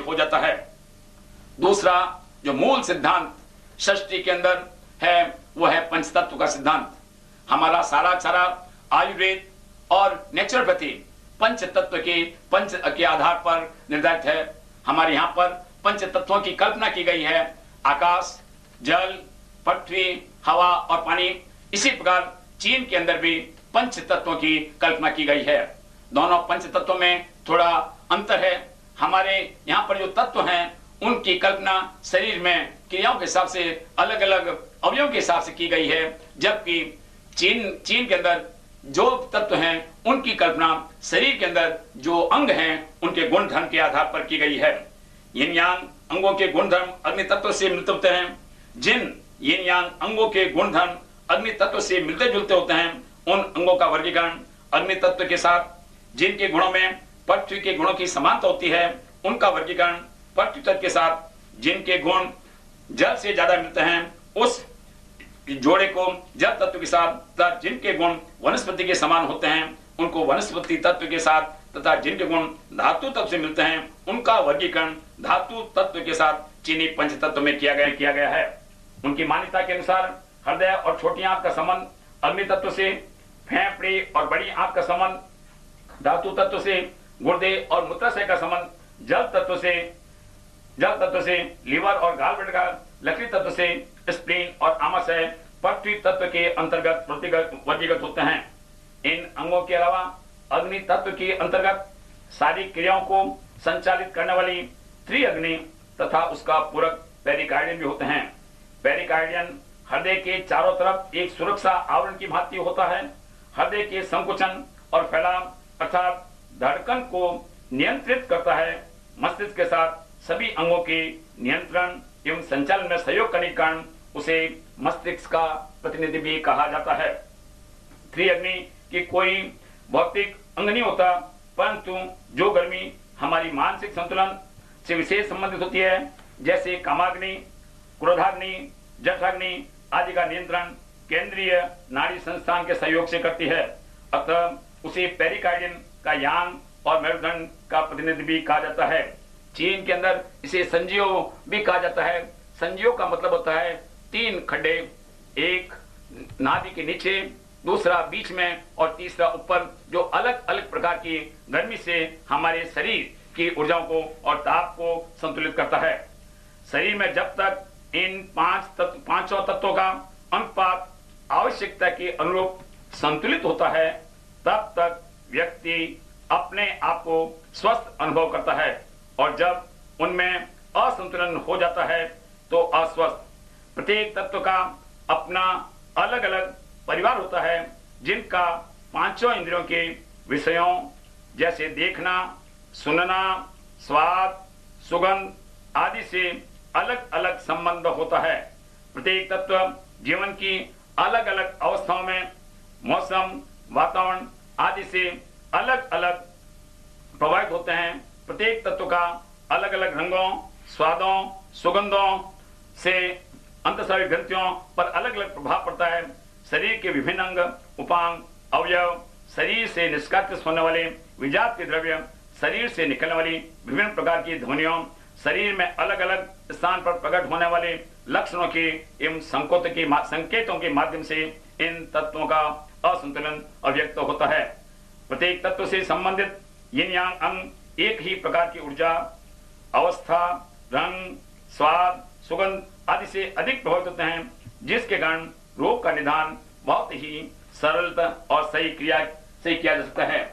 हो जाता है। दूसरा जो मूल सिद्धांत षष्ठी के अंदर है वो है पंचतत्व का सिद्धांत। हमारा सारा आयुर्वेद और नेचुरोपैथी पंच तत्व के आधार पर निर्धारित है। हमारे यहाँ पर पंच तत्वों की कल्पना की गई है, आकाश, जल, पृथ्वी, हवा और पानी। इसी प्रकार चीन के अंदर भी पंच तत्वों की कल्पना की गई है। दोनों पंच तत्वों में थोड़ा अंतर है। हमारे यहाँ पर जो तत्व हैं उनकी कल्पना शरीर में क्रियाओं के हिसाब से अलग अलग अवयवों के हिसाब से की गई है, जबकि चीन के अंदर जो तत्व हैं उनकी कल्पना शरीर के अंदर जो अंग हैं उनके गुण धर्म के आधार पर की गई है। यिन यांग अंगों के गुण धर्म अग्नि तत्व से मिलते होते हैं। जिन यिन यांग अंगों के गुण धर्म अग्नि तत्व से मिलते जुलते होते हैं उन अंगों का वर्गीकरण अग्नि तत्व के साथ, जिनके गुणों में पृथ्वी के गुणों की समानता होती है उनका वर्गीकरण पृथ्वी तत्व के साथ, जिनके गुण जल से ज्यादा मिलते हैं उस जोड़े को जल तत्व के साथ, तथा जिनके गुण वनस्पति के समान होते हैं उनको वनस्पति तत्व के साथ, तथा जिनके गुण धातु तत्व से मिलते हैं उनका वर्गीकरण धातु तत्व के साथ चीनी पंच तत्व में किया गया है। उनकी मान्यता के अनुसार हृदय और छोटी आंख का संबंध अग्नि तत्व से, फेफड़े और बड़ी आंख का संबंध धातु तत्व से, गुर्दे और मूत्राशय का संबंध जल तत्व से, लीवर और गॉलब्लैडर का लकड़ी तत्व से, स्प्लीन और आमाशय पृथ्वी तत्व के अंतर्गत वर्गीकृत होते हैं। इन अंगों के अलावा अग्नि तत्व के अंतर्गत सारी क्रियाओं को संचालित करने वाली त्रिअग्नि तथा उसका पूरक पेरिकार्डियन भी होते हैं। पेरिकार्डियन हृदय के चारों तरफ एक सुरक्षा आवरण की भांति होता है। हृदय के संकुचन और फैलाव अर्थात धड़कन को नियंत्रित करता है। मस्तिष्क के साथ सभी अंगों के नियंत्रण एवं संचालन में सहयोग करने के कारण उसे मस्तिष्क का प्रतिनिधि भी कहा जाता है। त्रिअग्नि की कोई भौतिक अंग नहीं होता, परंतु जो गर्मी हमारी मानसिक संतुलन से विशेष संबंधित होती है, जैसे कामाग्नि, क्रोधाग्नि, जठराग्नि आदि का नियंत्रण केंद्रीय नाड़ी संस्थान के सहयोग से करती है। अतः उसे पेरिकार्डियन का यांग और मेरुदंड का प्रतिनिधि भी कहा जाता है। चीन के अंदर इसे संजीव भी कहा जाता है। संजीव का मतलब होता है तीन खड्डे, एक नाभि के नीचे, दूसरा बीच में और तीसरा ऊपर, जो अलग अलग प्रकार की गर्मी से हमारे शरीर की ऊर्जाओं को और ताप को संतुलित करता है। शरीर में जब तक इन पांचों तत्वों का अनुपात आवश्यकता के अनुरूप संतुलित होता है, तब तक व्यक्ति अपने आप को स्वस्थ अनुभव करता है, और जब उनमें असंतुलन हो जाता है तो अस्वस्थ। प्रत्येक तत्व का अपना अलग अलग परिवार होता है, जिनका पांचों इंद्रियों के विषयों जैसे देखना, सुनना, स्वाद, सुगंध आदि से अलग अलग संबंध होता है। प्रत्येक तत्व जीवन की अलग अलग अवस्थाओं में मौसम, वातावरण आदि से अलग अलग प्रभावित होते हैं। प्रत्येक तत्व का अलग अलग रंगों, स्वादों, सुगंधों से अंतःस्रावी ग्रंथियों पर अलग अलग प्रभाव पड़ता है। शरीर के विभिन्न अंग, उपांग, अवयव, शरीर से निष्कासित होने वाले विजात के द्रव्य, शरीर से निकलने वाली विभिन्न प्रकार की ध्वनियों, शरीर में अलग अलग स्थान पर प्रकट होने वाले लक्षणों के एवं संकेतों के माध्यम से इन तत्वों का असंतुलन अव्यक्त होता है। प्रत्येक तत्व से संबंधित यिन यांग अंग एक ही प्रकार की ऊर्जा, अवस्था, रंग, स्वाद, सुगंध आदि से अधिक प्रभावित होते हैं, जिसके कारण रोग का निदान बहुत ही सरलता और सही क्रिया से किया जा सकता है।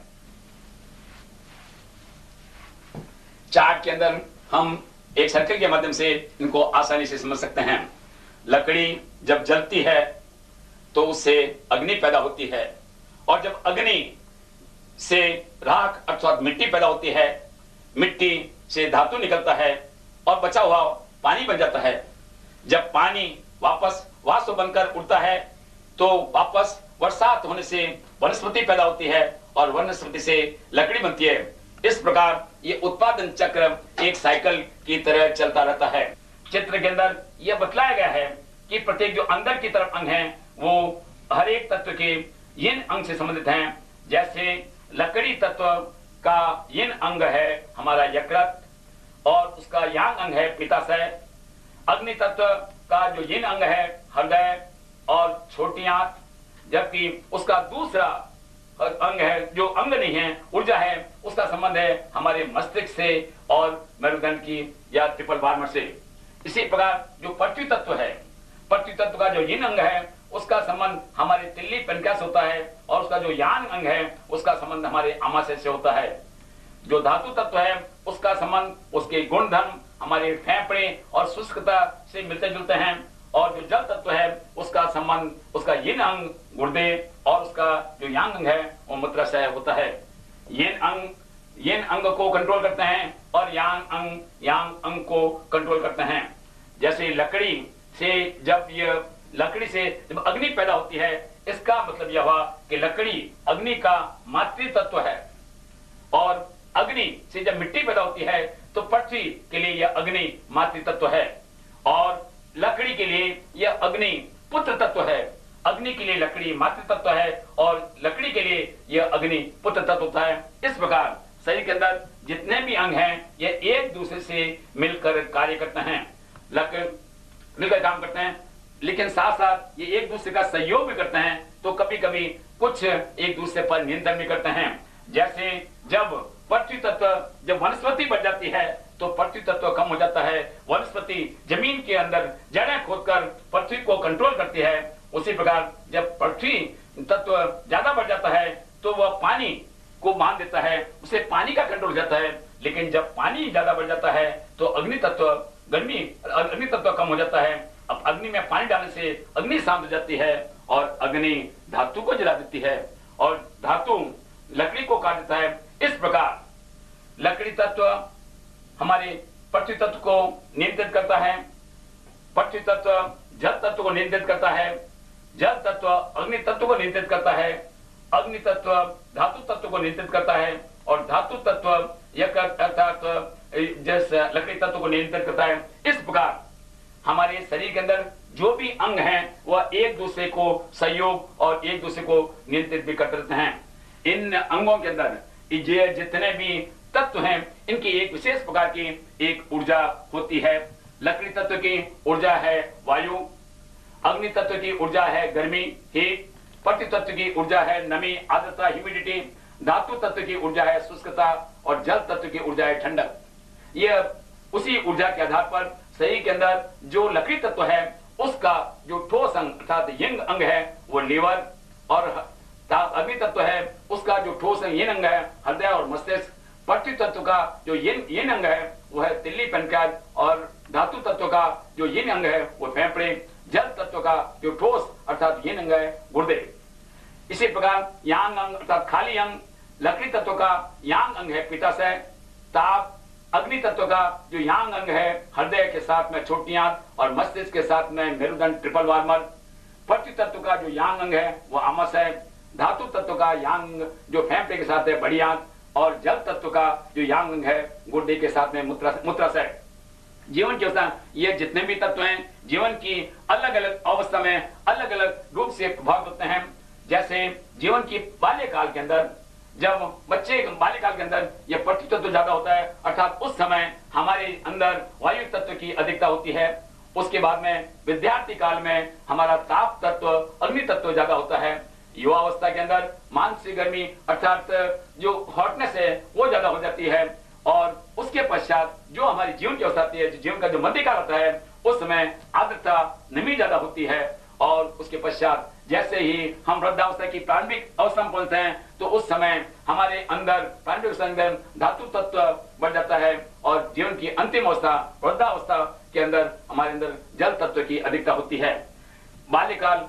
चार्ट के अंदर हम एक सर्कल के माध्यम से इनको आसानी से समझ सकते हैं। लकड़ी जब जलती है तो उससे अग्नि पैदा होती है, और जब अग्नि से राख अर्थात मिट्टी पैदा होती है, मिट्टी से धातु निकलता है और बचा हुआ पानी बन जाता है। जब पानी वापस वाष्प बनकर उड़ता है तो वापस बरसात होने से वनस्पति पैदा होती है और वनस्पति से लकड़ी बनती है। इस प्रकार ये उत्पादन चक्र एक साइकिल की तरह चलता रहता है। चित्र के अंदर यह बतलाया गया है कि प्रत्येक जो अंदर की तरफ अंग हैं वो हर एक तत्व के यिन अंग से संबंधित हैं। जैसे लकड़ी तत्व का यिन अंग है हमारा यकृत, और उसका यांग अंग है पित्ताशय। अग्नि तत्व का जो यिन अंग है हृदय और छोटी आंत, जबकि उसका दूसरा अंग है जो अंग नहीं है, ऊर्जा है, उसका संबंध है हमारे मस्तिष्क से और मेरुदंड की या ट्रिपल बार्मर से। इसी प्रकार जो पृथ्वी तत्व है, पृथ्वी तत्व का जो यिन अंग है उसका संबंध हमारे तिल्ली पेनक्रियास होता है, और उसका जो यांग अंग है उसका संबंध हमारे आमाशय से होता है। जो धातु तत्व है उसका संबंध, उसके गुणधर्म हमारे फेफड़े और शुष्कता से मिलते जुलते हैं, और जो जल तत्व है उसका संबंध, उसका यिन अंग गुर्दे और उसका जो यांग अंग है वो मूत्राशय होता है। यिन अंग को कंट्रोल करते हैं और यांग अंग को कंट्रोल करते हैं। जैसे लकड़ी से जब अग्नि पैदा होती है, इसका मतलब यह हुआ कि लकड़ी अग्नि का मातृ तत्व है, और अग्नि से जब मिट्टी पैदा होती है तो पृथ्वी के लिए यह अग्नि मातृ तत्व है, और लकड़ी के लिए यह अग्नि पुत्र तत्व है। अग्नि के लिए लकड़ी मातृ तत्व है और लकड़ी के लिए यह अग्नि पुत्र तत्व होता है। इस प्रकार शरीर के अंदर जितने भी अंग हैं ये एक दूसरे से मिलकर कार्य करते हैं, मिलकर काम करते हैं, लेकिन साथ साथ ये एक दूसरे का सहयोग भी करते हैं। तो कभी कभी कुछ एक दूसरे पर नियंत्रण भी करते हैं। जैसे जब पृथ्वी तत्व, जब वनस्पति बढ़ जाती है तो पृथ्वी तत्व कम हो जाता है। वनस्पति जमीन के अंदर जड़ें खोदकर पृथ्वी को कंट्रोल करती है। उसी प्रकार जब पृथ्वी तत्व ज्यादा बढ़ जाता है तो वह पानी को बांध देता है, उसे पानी का कंट्रोल जाता है। लेकिन जब पानी ज्यादा बढ़ जाता है तो अग्नि तत्व कम हो जाता है। अब अग्नि में पानी डालने से अग्नि शांत हो जाती है और अग्नि धातु को जला देती है, और धातु लकड़ी को काट देता है। इस प्रकार लकड़ी तत्व हमारे पृथ्वी तत्व को नियंत्रित करता है, पृथ्वी तत्व जल तत्व को नियंत्रित करता है, जल तत्व अग्नि तत्व को नियंत्रित करता है, अग्नि तत्व धातु तत्व को नियंत्रित करता है, और धातु तत्व अर्थात जैसे लकड़ी तत्व को नियंत्रित करता है। इस प्रकार हमारे शरीर के अंदर जो भी अंग हैं वह एक दूसरे को सहयोग और एक दूसरे को नियंत्रित भी करते रहते हैं। इन अंगों के अंदर जितने भी तत्व हैं इनकी एक विशेष प्रकार की एक ऊर्जा होती है। लकड़ी तत्व की ऊर्जा है वायु, अग्नि तत्व की ऊर्जा है गर्मी हीट, पृथ्वी तत्व की ऊर्जा है नमी आर्द्रता ह्यूमिडिटी, धातु तत्व की ऊर्जा है शुष्कता, और जल तत्व की ऊर्जा है ठंडक। यह उसी ऊर्जा के आधार पर शरीर के अंदर जो लकड़ी तत्व है उसका जो ठोस अंग अर्थात यंग अंग है वो लीवर, और अग्नि तत्व है उसका जो ठोस यिन अंग है हृदय और मस्तिष्क, पृथ्वी तत्व का जो यिन अंग है वो है तिल्ली पेनक्रियास, और धातु तत्व का जो यिन अंग है वो फेफड़े, जल तत्व का जो ठोस अर्थात यिन अंग है गुर्दे। इसी प्रकार यांग अंग अर्थात खाली अंग, लकड़ी तत्व का यांग अंग है पित्ताशय, ताप अग्नि तत्व का जो यांग अंग है हृदय के साथ में छोटी आंत और मस्तिष्क के साथ में मेरुदंड ट्रिपल बार्मर, पृथ्वी तत्व का जो यांग अंग है वो आमाशय, धातु तत्व का यांग जो फेफड़े के साथ है बड़ी आंत, और जल तत्व का जो यांग अंग है गुर्दे के साथ में मूत्राशय। जीवन की अवस्था ये जितने भी तत्व हैं जीवन की अलग अलग अवस्था में अलग अलग रूप से प्रभावित होते हैं। जैसे जीवन की बाल्यकाल के अंदर, जब बच्चे बाल्यकाल के अंदर यह पृथ्वी तत्व ज्यादा होता है, अर्थात उस समय हमारे अंदर वायु तत्व की अधिकता होती है। उसके बाद में विद्यार्थी काल में हमारा ताप तत्व अग्नि तत्व ज्यादा होता है। युवा अवस्था के अंदर मानसिक गर्मी अर्थात जो हॉटनेस है वो ज्यादा हो जाती है, और उसके पश्चात जो हमारी जीवन की अवस्था आती है, जीवन का जो मध्यकाल होता है उस समय आर्द्रता नमी ज्यादा होती है, और उसके पश्चात जैसे ही हम वृद्धावस्था की प्रारंभिक अवस्था में पहुंचते हैं तो उस समय हमारे अंदर प्रारंभिक अवस्था के अंदर धातु तत्व बढ़ जाता है, और जीवन की अंतिम अवस्था वृद्धावस्था के अंदर हमारे अंदर जल तत्व की अधिकता होती है। बाल्यकाल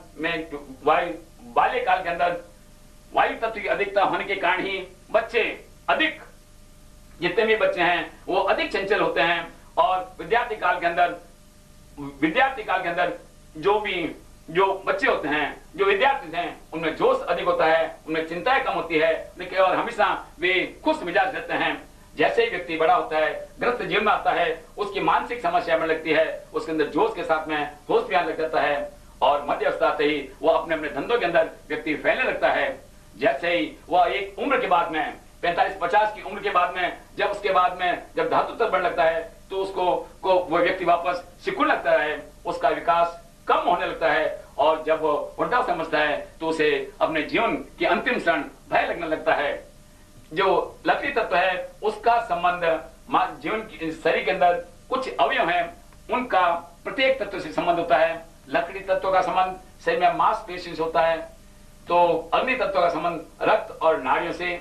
के अंदर वायु तत्व की अधिकता होने के कारण ही बच्चे अधिक, जितने भी बच्चे हैं वो अधिक चंचल होते हैं, और विद्यार्थी काल के अंदर जो बच्चे होते हैं, जो विद्यार्थी हैं, उनमें जोश अधिक होता है, उनमें चिंताएं कम होती है, लेकिन और हमेशा वे खुश मिजाज रहते हैं। जैसे ही व्यक्ति बड़ा होता है, ग्रस्त जीवन में आता है, उसकी मानसिक समस्या में लगती है, उसके अंदर जोश के साथ में होश भी आने लग जाता है, और मध्य अवस्था आते ही वो अपने अपने धंधों के अंदर व्यक्ति फैलने लगता है। जैसे ही वह एक उम्र के बाद में 45-50 की उम्र के बाद में, जब उसके बाद में जब धातु तत्व बढ़ने लगता है तो उसको वो व्यक्ति वापस सिकुड़ने लगता है, उसका विकास कम होने लगता है, और जब वो बुढ़ा समझता है तो उसे अपने जीवन के अंतिम क्षण भय लगने लगता है। जो लकड़ी तत्व है उसका संबंध जीवन शरीर के अंदर कुछ अवयव हैं, उनका प्रत्येक तत्व से संबंध होता है। लकड़ी तत्व का संबंध शरीर में मांसपेशी से होता है, तो अग्नि तत्व का संबंध रक्त और नाड़ियों से।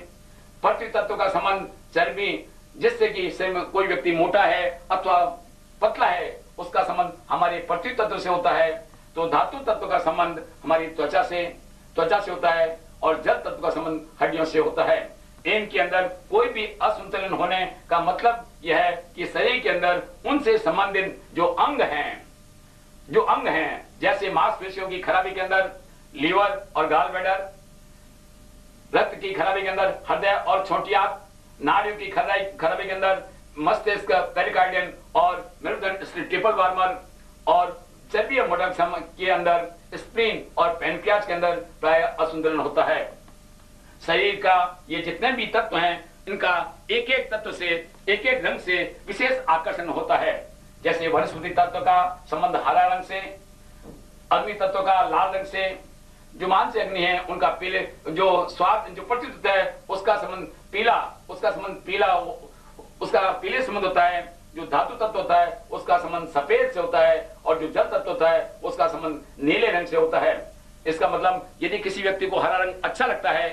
पृथ्वी तत्व का संबंध चर्बी, जिससे कि शरीर में कोई व्यक्ति मोटा है अथवा पतला है, उसका संबंध हमारे पृथ्वी तत्व से होता है। तो धातु तत्व का संबंध हमारी त्वचा से होता है, और जल तत्व का संबंध हड्डियों से होता है। इनके अंदर कोई भी असंतुलन होने का मतलब यह है कि शरीर के अंदर उनसे संबंधित जो अंग हैं, जैसे मांसपेशियों की खराबी के अंदर लीवर और गॉल ब्लैडर, रक्त की खराबी के अंदर हृदय और छोटी आंत, नाड़ियों की खराबी के अंदर मस्तिष्क, पेरिकार्डियम और मेरुदंड ट्रिपल वार्मर, और चर्बी और मोटापा के अंदर स्प्लीन और पैनक्रियाज के अंदर प्राय असंतुलन होता है। शरीर का ये जितने भी तत्व हैं, इनका एक एक तत्व से, एक एक रंग से विशेष आकर्षण होता है। जैसे वनस्पति तत्व का संबंध हरा रंग से, अग्नि तत्व का लाल रंग से, जो मांस अग्नि है उनका पीले, जो स्वाद जो पृथ्वी तत्व है उसका संबंध पीला, उसका पीले संबंध होता है। जो धातु तत्व होता है उसका संबंध सफेद से होता है, और जो जल तत्व होता है उसका संबंध नीले रंग से होता है। इसका मतलब यदि किसी व्यक्ति को हरा रंग अच्छा लगता है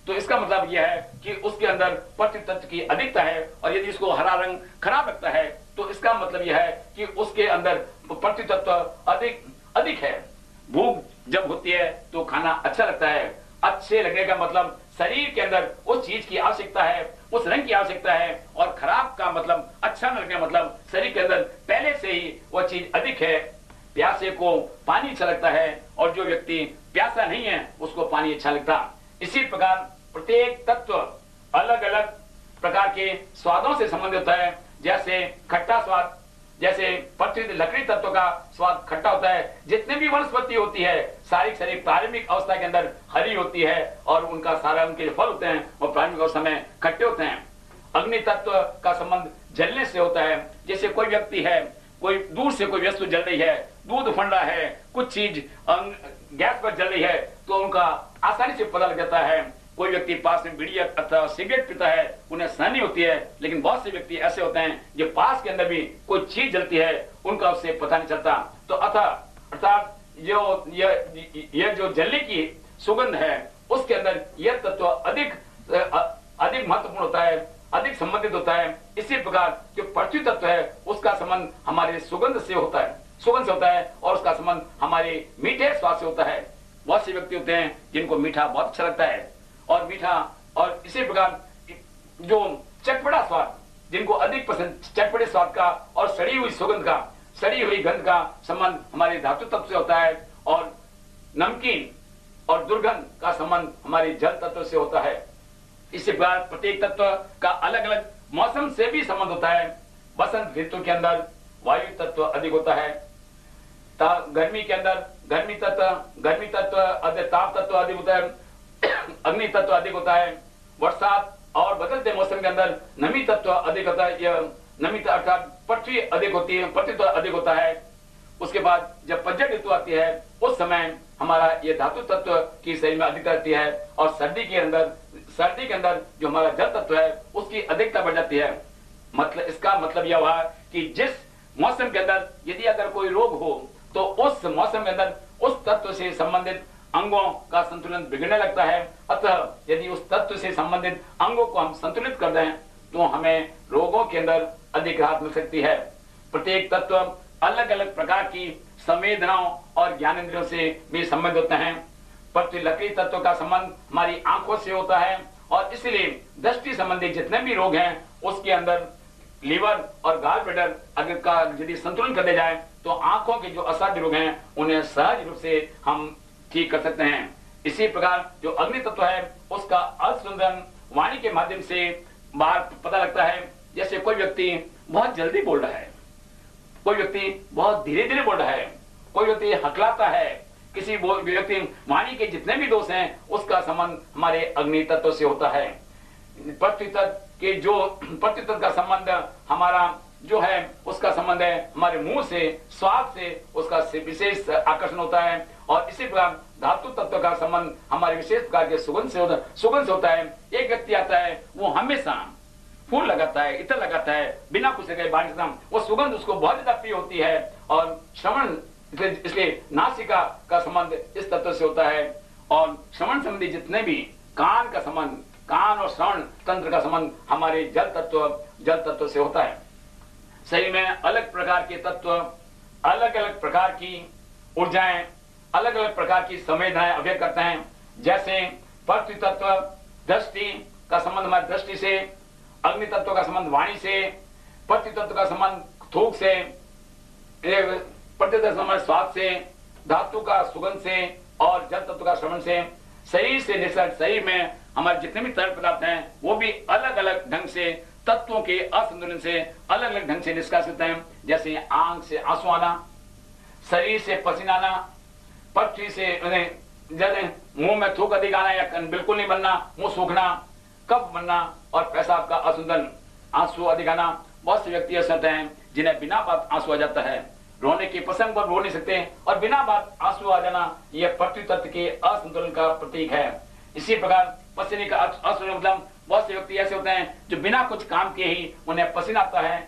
तो इसका मतलब यह है कि उसके अंदर पृथ्वी तत्व की अधिकता है, और यदि उसको हरा रंग खराब लगता है तो इसका मतलब यह है कि उसके अंदर पृथ्वी तत्व अधिक है। भूख जब होती है तो खाना अच्छा लगता है। अच्छे लगने का मतलब शरीर के अंदर उस चीज की आवश्यकता है, उस रंग की आवश्यकता है, और खराब का मतलब अच्छा न लगने का मतलब शरीर के अंदर पहले से ही वह चीज अधिक है। प्यासे को पानी अच्छा लगता है, और जो व्यक्ति प्यासा नहीं है उसको पानी अच्छा लगता। इसी प्रकार प्रत्येक तत्व अलग अलग प्रकार के स्वादों से संबंधित होता है। जैसे खट्टा स्वाद, जैसे पृथ्वी लकड़ी तत्व का स्वाद खट्टा होता है। जितने भी वनस्पति होती है सारी शरीर प्रारंभिक अवस्था के अंदर हरी होती है, और उनका सारा उनके फल होते हैं वो प्रारंभिक अवस्था में खट्टे होते हैं। अग्नि तत्व का संबंध जलने से होता है। जैसे कोई व्यक्ति है, कोई दूर से कोई वस्तु जल रही है, दूध फंडा है, कुछ चीज गैस पर जल रही है, तो उनका आसानी से पता लग जाता है। कोई व्यक्ति पास में बीड़ी अथवा सिगरेट पीता है, उन्हें सहनी होती है, लेकिन बहुत से व्यक्ति ऐसे होते हैं जो पास के अंदर भी कोई चीज जलती है उनका उससे पता नहीं चलता। तो अर्थात ये जो जलने की सुगंध है उसके अंदर यह तत्व अधिक महत्वपूर्ण होता है, अधिक संबंधित होता है। इसी प्रकार जो पृथ्वी तत्व है उसका संबंध हमारे सुगंध से होता है, और उसका संबंध हमारे मीठे स्वाद से होता है। बहुत से व्यक्ति होते हैं जिनको मीठा बहुत अच्छा लगता है, और इसी प्रकार जो चटपटा स्वाद, जिनको अधिक पसंद चटपटे स्वाद का और सड़ी हुई गंध का संबंध हमारे धातु तत्व से होता है, और नमकीन और दुर्गंध का संबंध हमारे जल तत्व से होता है। इसी प्रकार प्रत्येक तत्व का अलग अलग मौसम से भी संबंध होता है। बसंत ऋतु के अंदर वायु तत्व अधिक होता है, गर्मी के अंदर गर्मी तत्व ताप तत्व अधिक होता है, अग्नि तत्व अधिक होता है। बरसात और बदलते मौसम के अंदर नमी तत्व अधिक होता है, नमी अर्थात पृथ्वी अधिक होती है, पृथ्वी अधिक होता है। उसके बाद जब पतझड़ ऋतु आती है उस समय हमारा ये धातु तत्व की शरीर में अधिकता रहती है, और सर्दी के अंदर जो हमारा जल तत्व है उसकी अधिकता बढ़ जाती है। इसका मतलब यह हुआ कि जिस मौसम के अंदर यदि अगर कोई रोग हो तो उस मौसम के अंदर उस तत्व से संबंधित अंगों का संतुलन बिगड़ने लगता है। अतः यदि उस तत्व से संबंधित अंगों को हम संतुलित कर दें तो हमें रोगों के अंदर अधिक राहत मिल सकती है। प्रत्येक तत्व अलग अलग प्रकार की संवेदनाओं और ज्ञानेंद्रियों से भी संबंध होते हैं। पृथ्वी लकड़ी तत्व का संबंध हमारी आंखों से होता है, और इसलिए दृष्टि संबंधी जितने भी रोग हैं उसके अंदर लीवर और गॉल ब्लैडर अगर का यदि संतुलन कर दिया जाए तो आंखों के जो असाध्य रोग हैं उन्हें सहज रूप से हम ठीक कर सकते हैं। इसी प्रकार जो अग्नि तत्व है उसका असंतुलन वाणी के माध्यम से बाहर पता लगता है। जैसे कोई व्यक्ति बहुत जल्दी बोल रहा है, कोई व्यक्ति बहुत धीरे धीरे बोल रहा है, कोई व्यक्ति हकलाता है, किसी व्यक्ति वाणी के जितने भी दोष हैं उसका संबंध हमारे अग्नि तत्व से होता है। पृथ्वी तत्व के जो पृथ्वी तत्व का संबंध हमारा जो है उसका संबंध है हमारे मुंह से, स्वाद से उसका विशेष आकर्षण होता है। और इसी प्रकार धातु तत्व का संबंध हमारे विशेष प्रकार के सुगंध से होता है। एक व्यक्ति आता है, वो हमेशा फूल लगाता है, इत्र लगाता है, बिना कुछ लगे बांटता, वो सुगंध उसको बहुत ज्यादा प्रिय होती है। और श्रवण, इसलिए नासिका का संबंध इस तत्व से होता है। और श्रवण संबंधी जितने भी कान का संबंध, कान और श्रवण तंत्र का संबंध हमारे जल तत्व से होता है। शरीर में अलग प्रकार के तत्व, अलग अलग प्रकार की ऊर्जाएं, अलग अलग प्रकार की संवेदनाएं अभिव्यक्त करते हैं। जैसे पृथ्वी तत्व दृष्टि का संबंध हमारी दृष्टि से, अग्नि तत्व का संबंध वाणी से, पृथ्वी तत्व का संबंध थूक से, पृथ्वी तत्व का संबंध स्वाद से, धातु का सुगंध से और जल तत्व का श्रवण से। शरीर से निसर्ग, शरीर में हमारे जितने भी तरल पदार्थ हैं वो भी अलग अलग ढंग से तत्वों के असंतुलन से अलग अलग ढंग से निष्कासित हैं। जैसे आंख से आंसू आना, शरीर से पसीना आना, पृथ्वी से मुंह में थूक अधिक आना या बिल्कुल नहीं बनना, मुंह सूखना, कफ बनना और पेशाब का असंतुलन, आंसू अधिक आना। बहुत से व्यक्ति ऐसे होते हैं जिन्हें बिना बात आंसू आ जाता है, रोने के प्रसंग पर रो नहीं सकते और बिना बात आंसू आ जाना यह पृथ्वी तत्व के असंतुलन का प्रतीक है। इसी प्रकार पसीने का असंतुलन मतलब बहुत से व्यक्ति ऐसे होते हैं जो बिना कुछ काम किए ही उन्हें पसीना आता है,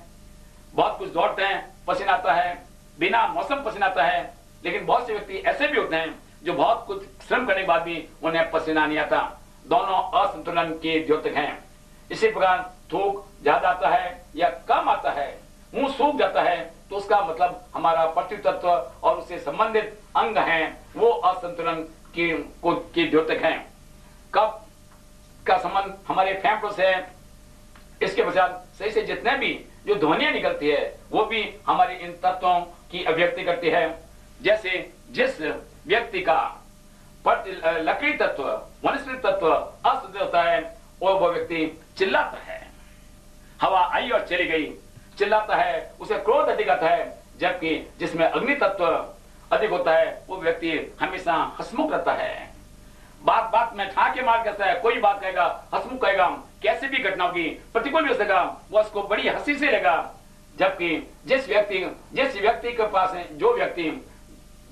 बहुत कुछ दौड़ते हैं पसीना आता है, बिना मौसम पसीना आता है। लेकिन बहुत से व्यक्ति ऐसे भी होते हैं जो बहुत कुछ श्रम करने के बाद भी उन्हें पसीना नहीं आता। दोनों असंतुलन के द्योतक हैं। इसी प्रकार थूक ज्यादा आता है या कम आता है, मुंह सूख जाता है, तो उसका मतलब हमारा पृथ्वी तत्व और उससे संबंधित अंग हैं वो असंतुलन के द्योतक हैं। कफ का संबंध हमारे फेफड़ों से है। इसके पश्चात सही से जितने भी जो ध्वनियां निकलती है वो भी हमारे इन तत्वों की अभिव्यक्ति करती है। जैसे जिस व्यक्ति का लकड़ी तत्व, वनस्पति तत्व असंतुलित होता है और वह व्यक्ति चिल्लाता है, हवा आई और चली गई, चिल्लाता है, उसे क्रोध अधिक आता है। जबकि जिसमें अग्नि तत्व अधिक होता है वो व्यक्ति हमेशा हंसमुख रहता है, बात बात में ठाके मार करता है, कोई बात कहेगा हंसमुख कहेगा, कैसे भी घटना होगी प्रतिकूल भी हो सकेगा वो उसको बड़ी हंसी से लेगा। जबकि जिस व्यक्ति के पास है, जो व्यक्ति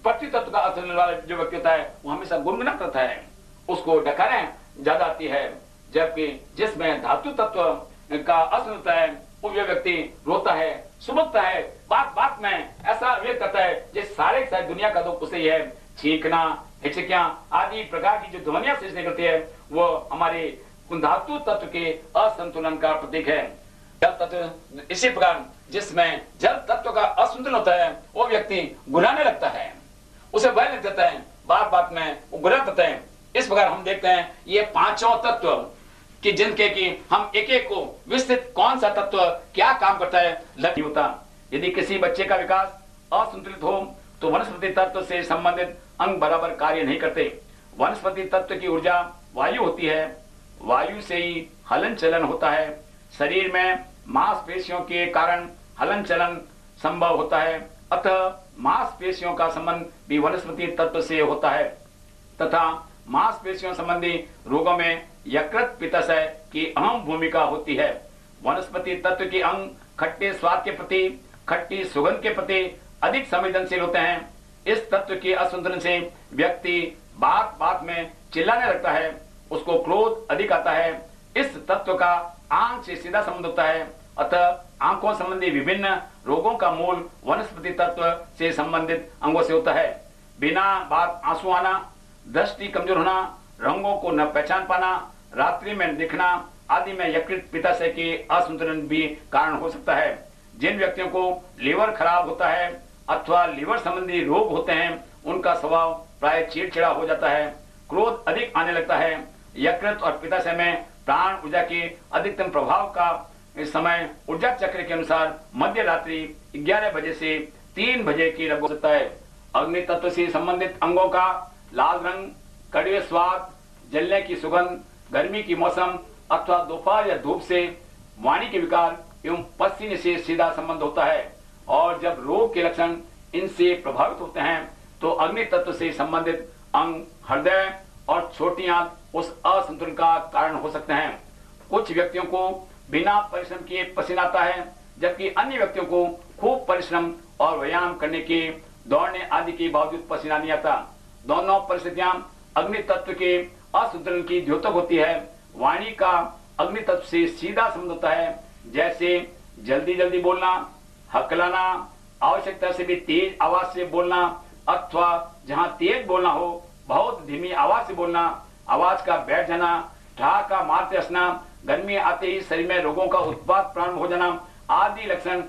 पृथ्वी तत्व का असंतुलन वाला जो व्यक्ति होता है वो हमेशा गुनगुना करता है, उसको डकारें ज्यादा आती है। जबकि जिसमें धातु तत्व का असंतुलन होता है वो व्यक्ति रोता है, सुबकता है, बात बात में ऐसा व्यक्त करता है जिस सारे दुनिया का दुख उसे ही है। छींकना, हिचकियां आदि प्रकार की जो ध्वनियां से निकलती है वो हमारे धातु तत्व के असंतुलन का प्रतीक है। जल तत्व इसी प्रकार जिसमें जल तत्व का असंतुलन होता है वो व्यक्ति गुनाने लगता है, उसे भय लग जाता है, बात बात में वो गुना करता है। इस प्रकार हम देखते हैं ये पांचों तत्व कि जिनके की हम एक एक को विस्तृत कौन सा तत्व क्या काम करता है लग होता। यदि किसी बच्चे का विकास असंतुलित हो तो वनस्पति तत्व से संबंधित अंग बराबर कार्य नहीं करते। वनस्पति तत्व की ऊर्जा वायु होती है, वायु से ही हलन चलन होता है। शरीर में मांसपेशियों के कारण हलन चलन संभव होता है, अतः मांसपेशियों का संबंध भी वनस्पति तत्व से होता है। तथा मांसपेशियों संबंधी रोगों में यकृत पित्ताशय की अहम भूमिका होती है। वनस्पति तत्व के अंग खट्टे स्वाद के प्रति, खट्टी सुगंध के प्रति अधिक संवेदनशील होते हैं। इस तत्व के असंतुलन से व्यक्ति बात बात में चिल्लाने लगता है, उसको क्रोध अधिक आता है। इस तत्व का आंख से सीधा संबंध होता है, अतः आंखों संबंधी विभिन्न रोगों का मूल वनस्पति तत्व से संबंधित अंगों से होता है। बिना बात आंसू आना, दृष्टि कमजोर होना, रंगों को न पहचान पाना, रात्रि में दिखना आदि में यकृत पित्ताशय के असंतुलन भी कारण हो सकता है। जिन व्यक्तियों को लीवर खराब होता है अथवा लीवर संबंधी रोग होते हैं उनका स्वभाव प्राय चिड़चिड़ा हो जाता है, क्रोध अधिक आने लगता है। यकृत और पित्ताशय में प्राण ऊर्जा के अधिकतम प्रभाव का समय ऊर्जा चक्र के अनुसार मध्य रात्रि 11 बजे से 3 बजे की लगभग हो सकता है। अग्नि तत्व से संबंधित अंगों का लाल रंग, कड़वे स्वाद, जलने की सुगंध, गर्मी की मौसम अथवा दोपहर या धूप से वाणी के विकार एवं पसीने से सीधा संबंध होता है। और जब रोग के लक्षण इनसे प्रभावित होते हैं तो अग्नि तत्व से संबंधित अंग, हृदय और छोटी आंत उस असंतुलन का कारण हो सकते हैं। कुछ व्यक्तियों को बिना परिश्रम किए पसीना आता है, जबकि अन्य व्यक्तियों को खूब परिश्रम और व्यायाम करने के, दौड़ने आदि के बावजूद पसीना नहीं आता। दोनों परिस्थितियां अग्नि तत्व के असंतुलन की द्योतक होती है। वाणी का अग्नि तत्व से सीधा संबंध होता है, जैसे जल्दी जल्दी बोलना, हकलाना, आवश्यकता से भी तेज आवाज से बोलना, अथवा जहां तेज बोलना हो बहुत धीमी आवाज से बोलना, आवाज का बैठ जाना, ठहाका मारते हंसना, गर्मी आते ही शरीर में रोगों का उत्पाद प्रारंभ हो जाना आदि लक्षण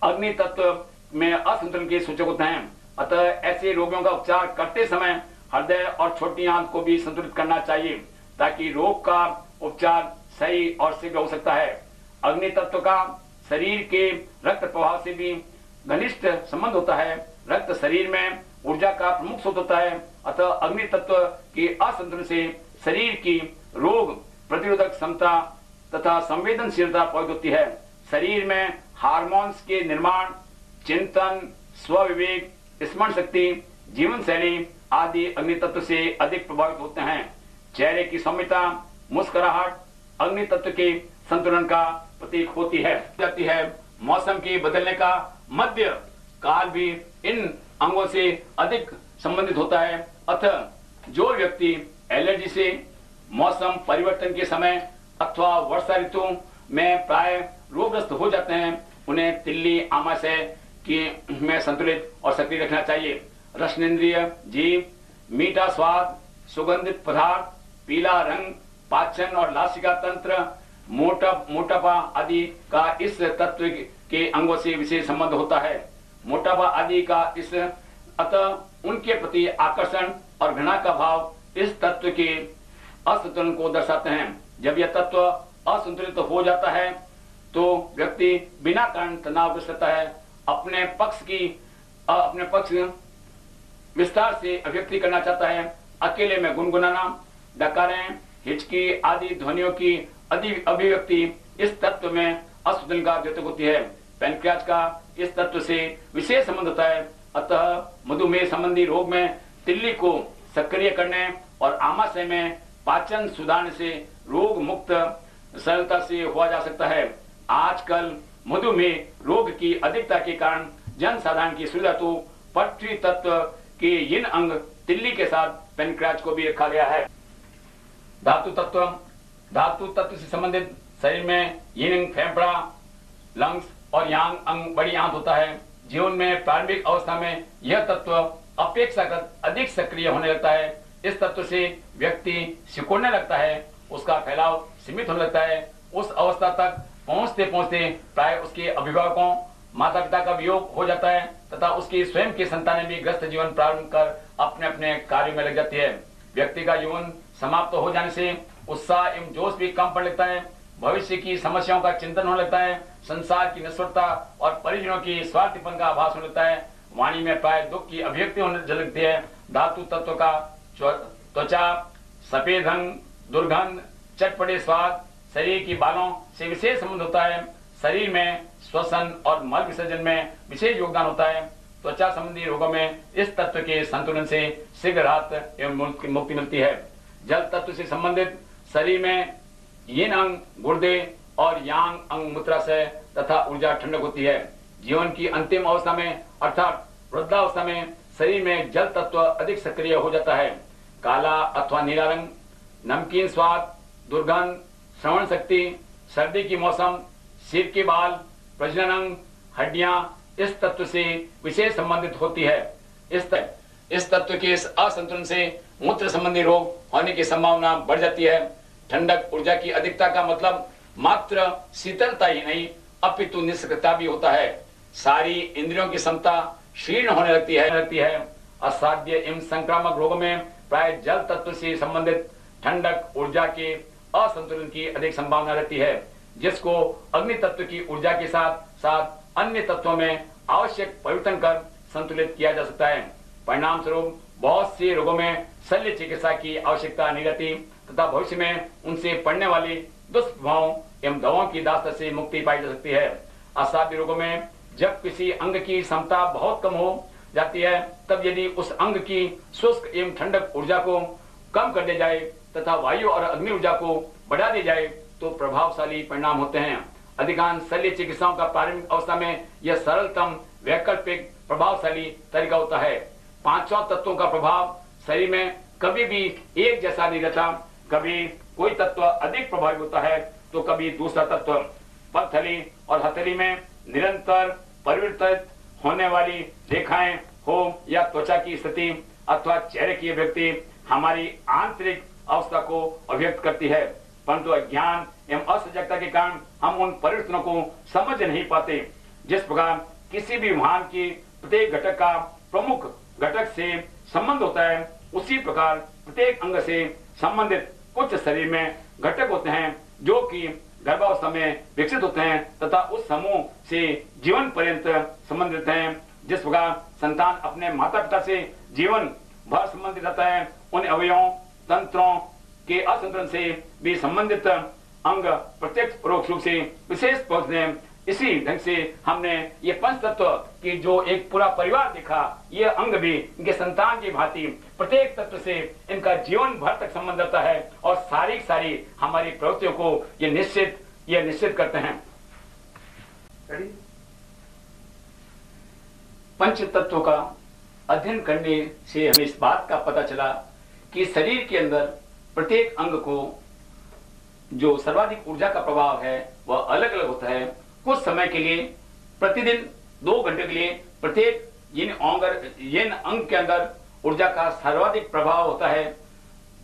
अग्नि तत्व में असंतुलन के सूचक होते हैं। अतः ऐसे रोगियों का उपचार करते समय हृदय और छोटी आंत को भी संतुलित करना चाहिए, ताकि रोग का उपचार सही और शीघ्र हो सकता है। अग्नि तत्व का शरीर के रक्त प्रवाह से भी घनिष्ठ संबंध होता है। रक्त शरीर में ऊर्जा का प्रमुख स्रोत होता है। अतः अग्नि तत्व के असंतुलन से शरीर की रोग प्रतिरोधक क्षमता तथा संवेदनशीलता प्रभावित होती है। शरीर में हार्मोन्स के निर्माण, चिंतन, स्वविवेक, स्मरण शक्ति, जीवन शैली आदि अग्नि तत्व से अधिक प्रभावित होते हैं। चेहरे की सौम्यता, मुस्कुराहट अग्नि तत्व के संतुलन का प्रतीक होती है। मौसम के बदलने का मध्य काल भी इन अंगों से अधिक संबंधित होता है। अतः जो व्यक्ति एलर्जी से मौसम परिवर्तन के समय अथवा वर्षा ऋतु में प्राय रोगग्रस्त हो जाते हैं, उन्हें तिल्ली आमाशय में संतुलित और सक्रिय रखना चाहिए। रसनेन्द्रिय, जीभ, मीठा स्वाद, सुगंधित पदार्थ, पीला रंग, पाचन और नासिका तंत्र, मोटापा आदि का इस तत्व के अंगों से विशेष संबंध होता है। मोटापा आदि का इस अतः उनके प्रति आकर्षण और घृणा का भाव इस तत्व के असंतुलन को दर्शाते हैं। जब यह तत्व असंतुलित हो जाता है तो व्यक्ति बिना कारण तनावग्रस्त रहता है। अपने पक्ष विस्तार से अभिव्यक्ति करना चाहता है। अकेले में गुनगुनाना, डकारें, हिचकी आदि ध्वनियों की अभिव्यक्ति इस तत्व में असंतुलन का द्योतक होती है। पैनक्रियाज का इस तत्व से विशेष संबंध होता है। अतः मधुमेह संबंधी रोग में तिल्ली को सक्रिय करने और आमाशय में पाचन सुधारने से रोग मुक्त सरलता से हुआ जा सकता है। आजकल मधुमेह रोग की अधिकता के कारण जन साधारण की सुविधा तो पृथ्वी तत्व के यिन अंग तिल्ली के साथ पैनक्रियाज को भी रखा गया है। धातु तत्व से संबंधित शरीर में यिन फेफड़ा, लंग्स और यांग अंग बड़ी आंत होता है। जीवन में प्रारंभिक अवस्था में यह तत्व अपेक्षाकृत अधिक सक्रिय होने लगता है। इस तत्व से व्यक्ति सिकुड़ने लगता है, उसका फैलाव सीमित होने लगता है। उस अवस्था तक पहुंचते पहुंचते प्राय उसके अभिभावकों, माता पिता का वियोग हो जाता है तथा उसकी स्वयं की संतानें भी ग्रस्त जीवन प्रारंभ कर अपने अपने कार्यों में लग जाती है। व्यक्ति का जीवन समाप्त हो जाने से उत्साह एवं जोश भी कम पड़ लगता है। भविष्य की समस्याओं का चिंतन होने लगता है। संसार की नश्वरता और परिजनों की स्वार्थीपन का आभास होने लगता है। वाणी में प्राय दुख की अभिव्यक्ति होने लगती है। धातु तत्व का त्वचा, सफेद रंग, दुर्गंध, चटपटे स्वाद, शरीर की बालों से विशेष संबंध होता है। शरीर में श्वसन और मल विसर्जन में विशेष योगदान होता है। त्वचा संबंधी रोगों में इस तत्व के संतुलन से शीघ्र राहत एवं मुक्ति मिलती है। जल तत्व से संबंधित शरीर में यिन अंग गुर्दे और यांग अंग मूत्राशय तथा ऊर्जा ठंडक होती है। जीवन की अंतिम अवस्था में अर्थात वृद्धावस्था में शरीर में जल तत्व अधिक सक्रिय हो जाता है। काला अथवा नीला रंग, नमकीन स्वाद, दुर्गंध, श्रवण शक्ति, सर्दी की मौसम, सिर के बाल, प्रजनन अंग, हड्डियां इस तत्व से विशेष संबंधित होती है। इस तत्व के इस असंतुलन से मूत्र संबंधी रोग होने की संभावना बढ़ जाती है। ठंडक ऊर्जा की अधिकता का मतलब मात्र शीतलता ही नहीं अपितु निष्क्रियता भी होता है। सारी इंद्रियों की क्षमता क्षीण होने लगती है। असाध्य एवं संक्रामक रोगों में प्राय जल तत्व से संबंधित ठंडक ऊर्जा के असंतुलन की अधिक संभावना रहती है, जिसको अग्नि तत्व की ऊर्जा के साथ साथ अन्य तत्वों में आवश्यक परिवर्तन कर संतुलित किया जा सकता है। परिणाम स्वरूप बहुत से रोगों में शल्य चिकित्सा की आवश्यकता नहीं रहती तथा भविष्य में उनसे पड़ने वाली दुष्प्रभावों एवं दवाओं की दास्ता से मुक्ति पाई जा सकती है। असाध्य रोगों में जब किसी अंग की क्षमता बहुत कम हो जाती है, तब यदि उस अंग की शुष्क एवं ठंडक ऊर्जा को कम कर दिया जाए तथा वायु और अग्नि ऊर्जा को बढ़ा दी जाए तो प्रभावशाली परिणाम होते हैं। अधिकांश शल्य चिकित्साओं का प्रारंभिक अवस्था में यह सरलतम वैकल्पिक प्रभावशाली तरीका होता है। पांचों तत्वों का प्रभाव शरीर में कभी भी एक जैसा नहीं रहता। कभी कोई तत्व अधिक प्रभावी होता है तो कभी दूसरा तत्व। पथली और हथेली में निरंतर परिवर्तित होने वाली रेखाएं हो या त्वचा की स्थिति अथवा चेहरे की अभिव्यक्ति हमारी आंतरिक अवस्था को अभिव्यक्त करती है, परंतु अज्ञान एवं असजगता के कारण हम उन परिवर्तनों को समझ नहीं पाते। जिस प्रकार किसी भी वाहन की प्रत्येक घटक का प्रमुख घटक से संबंध होता है, उसी प्रकार प्रत्येक अंग से संबंधित कुछ शरीर में घटक होते हैं जो कि गर्भावस्था में विकसित होते हैं तथा उस समूह से जीवन पर्यंत संबंधित हैं। जिस प्रकार संतान अपने माता पिता से जीवन भर संबंधित रहता है, उन अवयवों तंत्रों के असंतुलन से भी संबंधित अंग प्रत्यक्ष परोक्ष रूप से विशेष पहुंचते हैं। इसी ढंग से हमने ये पंच तत्व की जो एक पूरा परिवार देखा, ये अंग भी इनके संतान की भांति प्रत्येक तत्व से इनका जीवन भर तक संबंध रहता है और सारी हमारी प्रवृत्तियों को ये निश्चित करते हैं। पंच तत्वों का अध्ययन करने से हमें इस बात का पता चला कि शरीर के अंदर प्रत्येक अंग को जो सर्वाधिक ऊर्जा का प्रभाव है वह अलग अलग होता है। कुछ समय के लिए प्रतिदिन 2 घंटे के लिए प्रत्येक यिन अंग के अंदर ऊर्जा का सर्वाधिक प्रभाव होता है,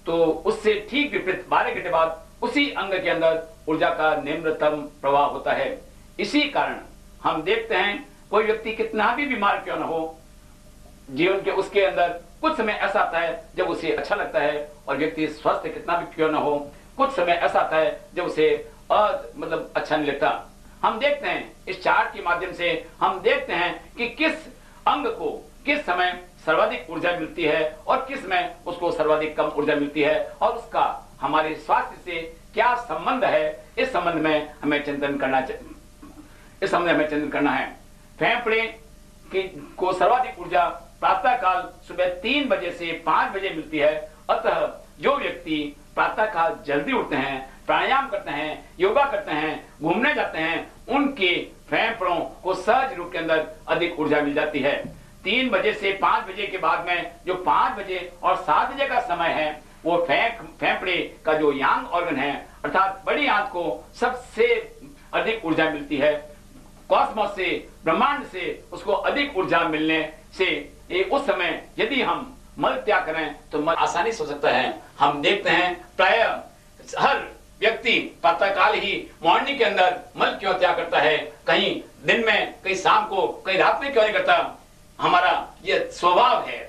तो उससे ठीक विपरीत 12 घंटे बाद उसी अंग के अंदर ऊर्जा का निम्नतम प्रभाव होता है। इसी कारण हम देखते हैं कोई व्यक्ति कितना भी बीमार क्यों न हो, जीवन के उसके अंदर कुछ समय ऐसा आता है जब उसे अच्छा लगता है, और व्यक्ति स्वस्थ कितना भी क्यों न हो, कुछ समय ऐसा आता है जब उसे मतलब अच्छा नहीं लगता। हम देखते हैं इस चार्ट के माध्यम से हम देखते हैं कि किस अंग को किस समय सर्वाधिक ऊर्जा मिलती है और किस में उसको सर्वाधिक कम ऊर्जा मिलती है, और उसका हमारे स्वास्थ्य से क्या संबंध है, इस संबंध में हमें चिंतन करना है। फेफड़े को सर्वाधिक ऊर्जा प्रातः काल सुबह 3 बजे से 5 बजे मिलती है। अतः जो व्यक्ति प्रातः काल जल्दी उठते हैं, प्राणायाम करते हैं, योगा करते हैं, घूमने जाते हैं, उनके फेफड़ों को सहज रूप के अंदर अधिक ऊर्जा मिल जाती है। 3 बजे से 5 बजे के बाद में जो 5 बजे और 7 बजे का समय है, वो फेफड़े का जो यांग ऑर्गन है अर्थात बड़ी आंत को सबसे अधिक ऊर्जा मिलती है। कॉस्मोस से, ब्रह्मांड से उसको अधिक ऊर्जा मिलने से उस समय यदि हम मल त्याग करें तो मल आसानी से हो सकता है। हम देखते हैं प्राय हर व्यक्ति प्रातःकाल ही मॉर्निंग के अंदर मल क्यों त्याग करता है, कहीं दिन में, कहीं शाम को, कहीं रात में क्यों नहीं करता। हमारा ये स्वभाव है,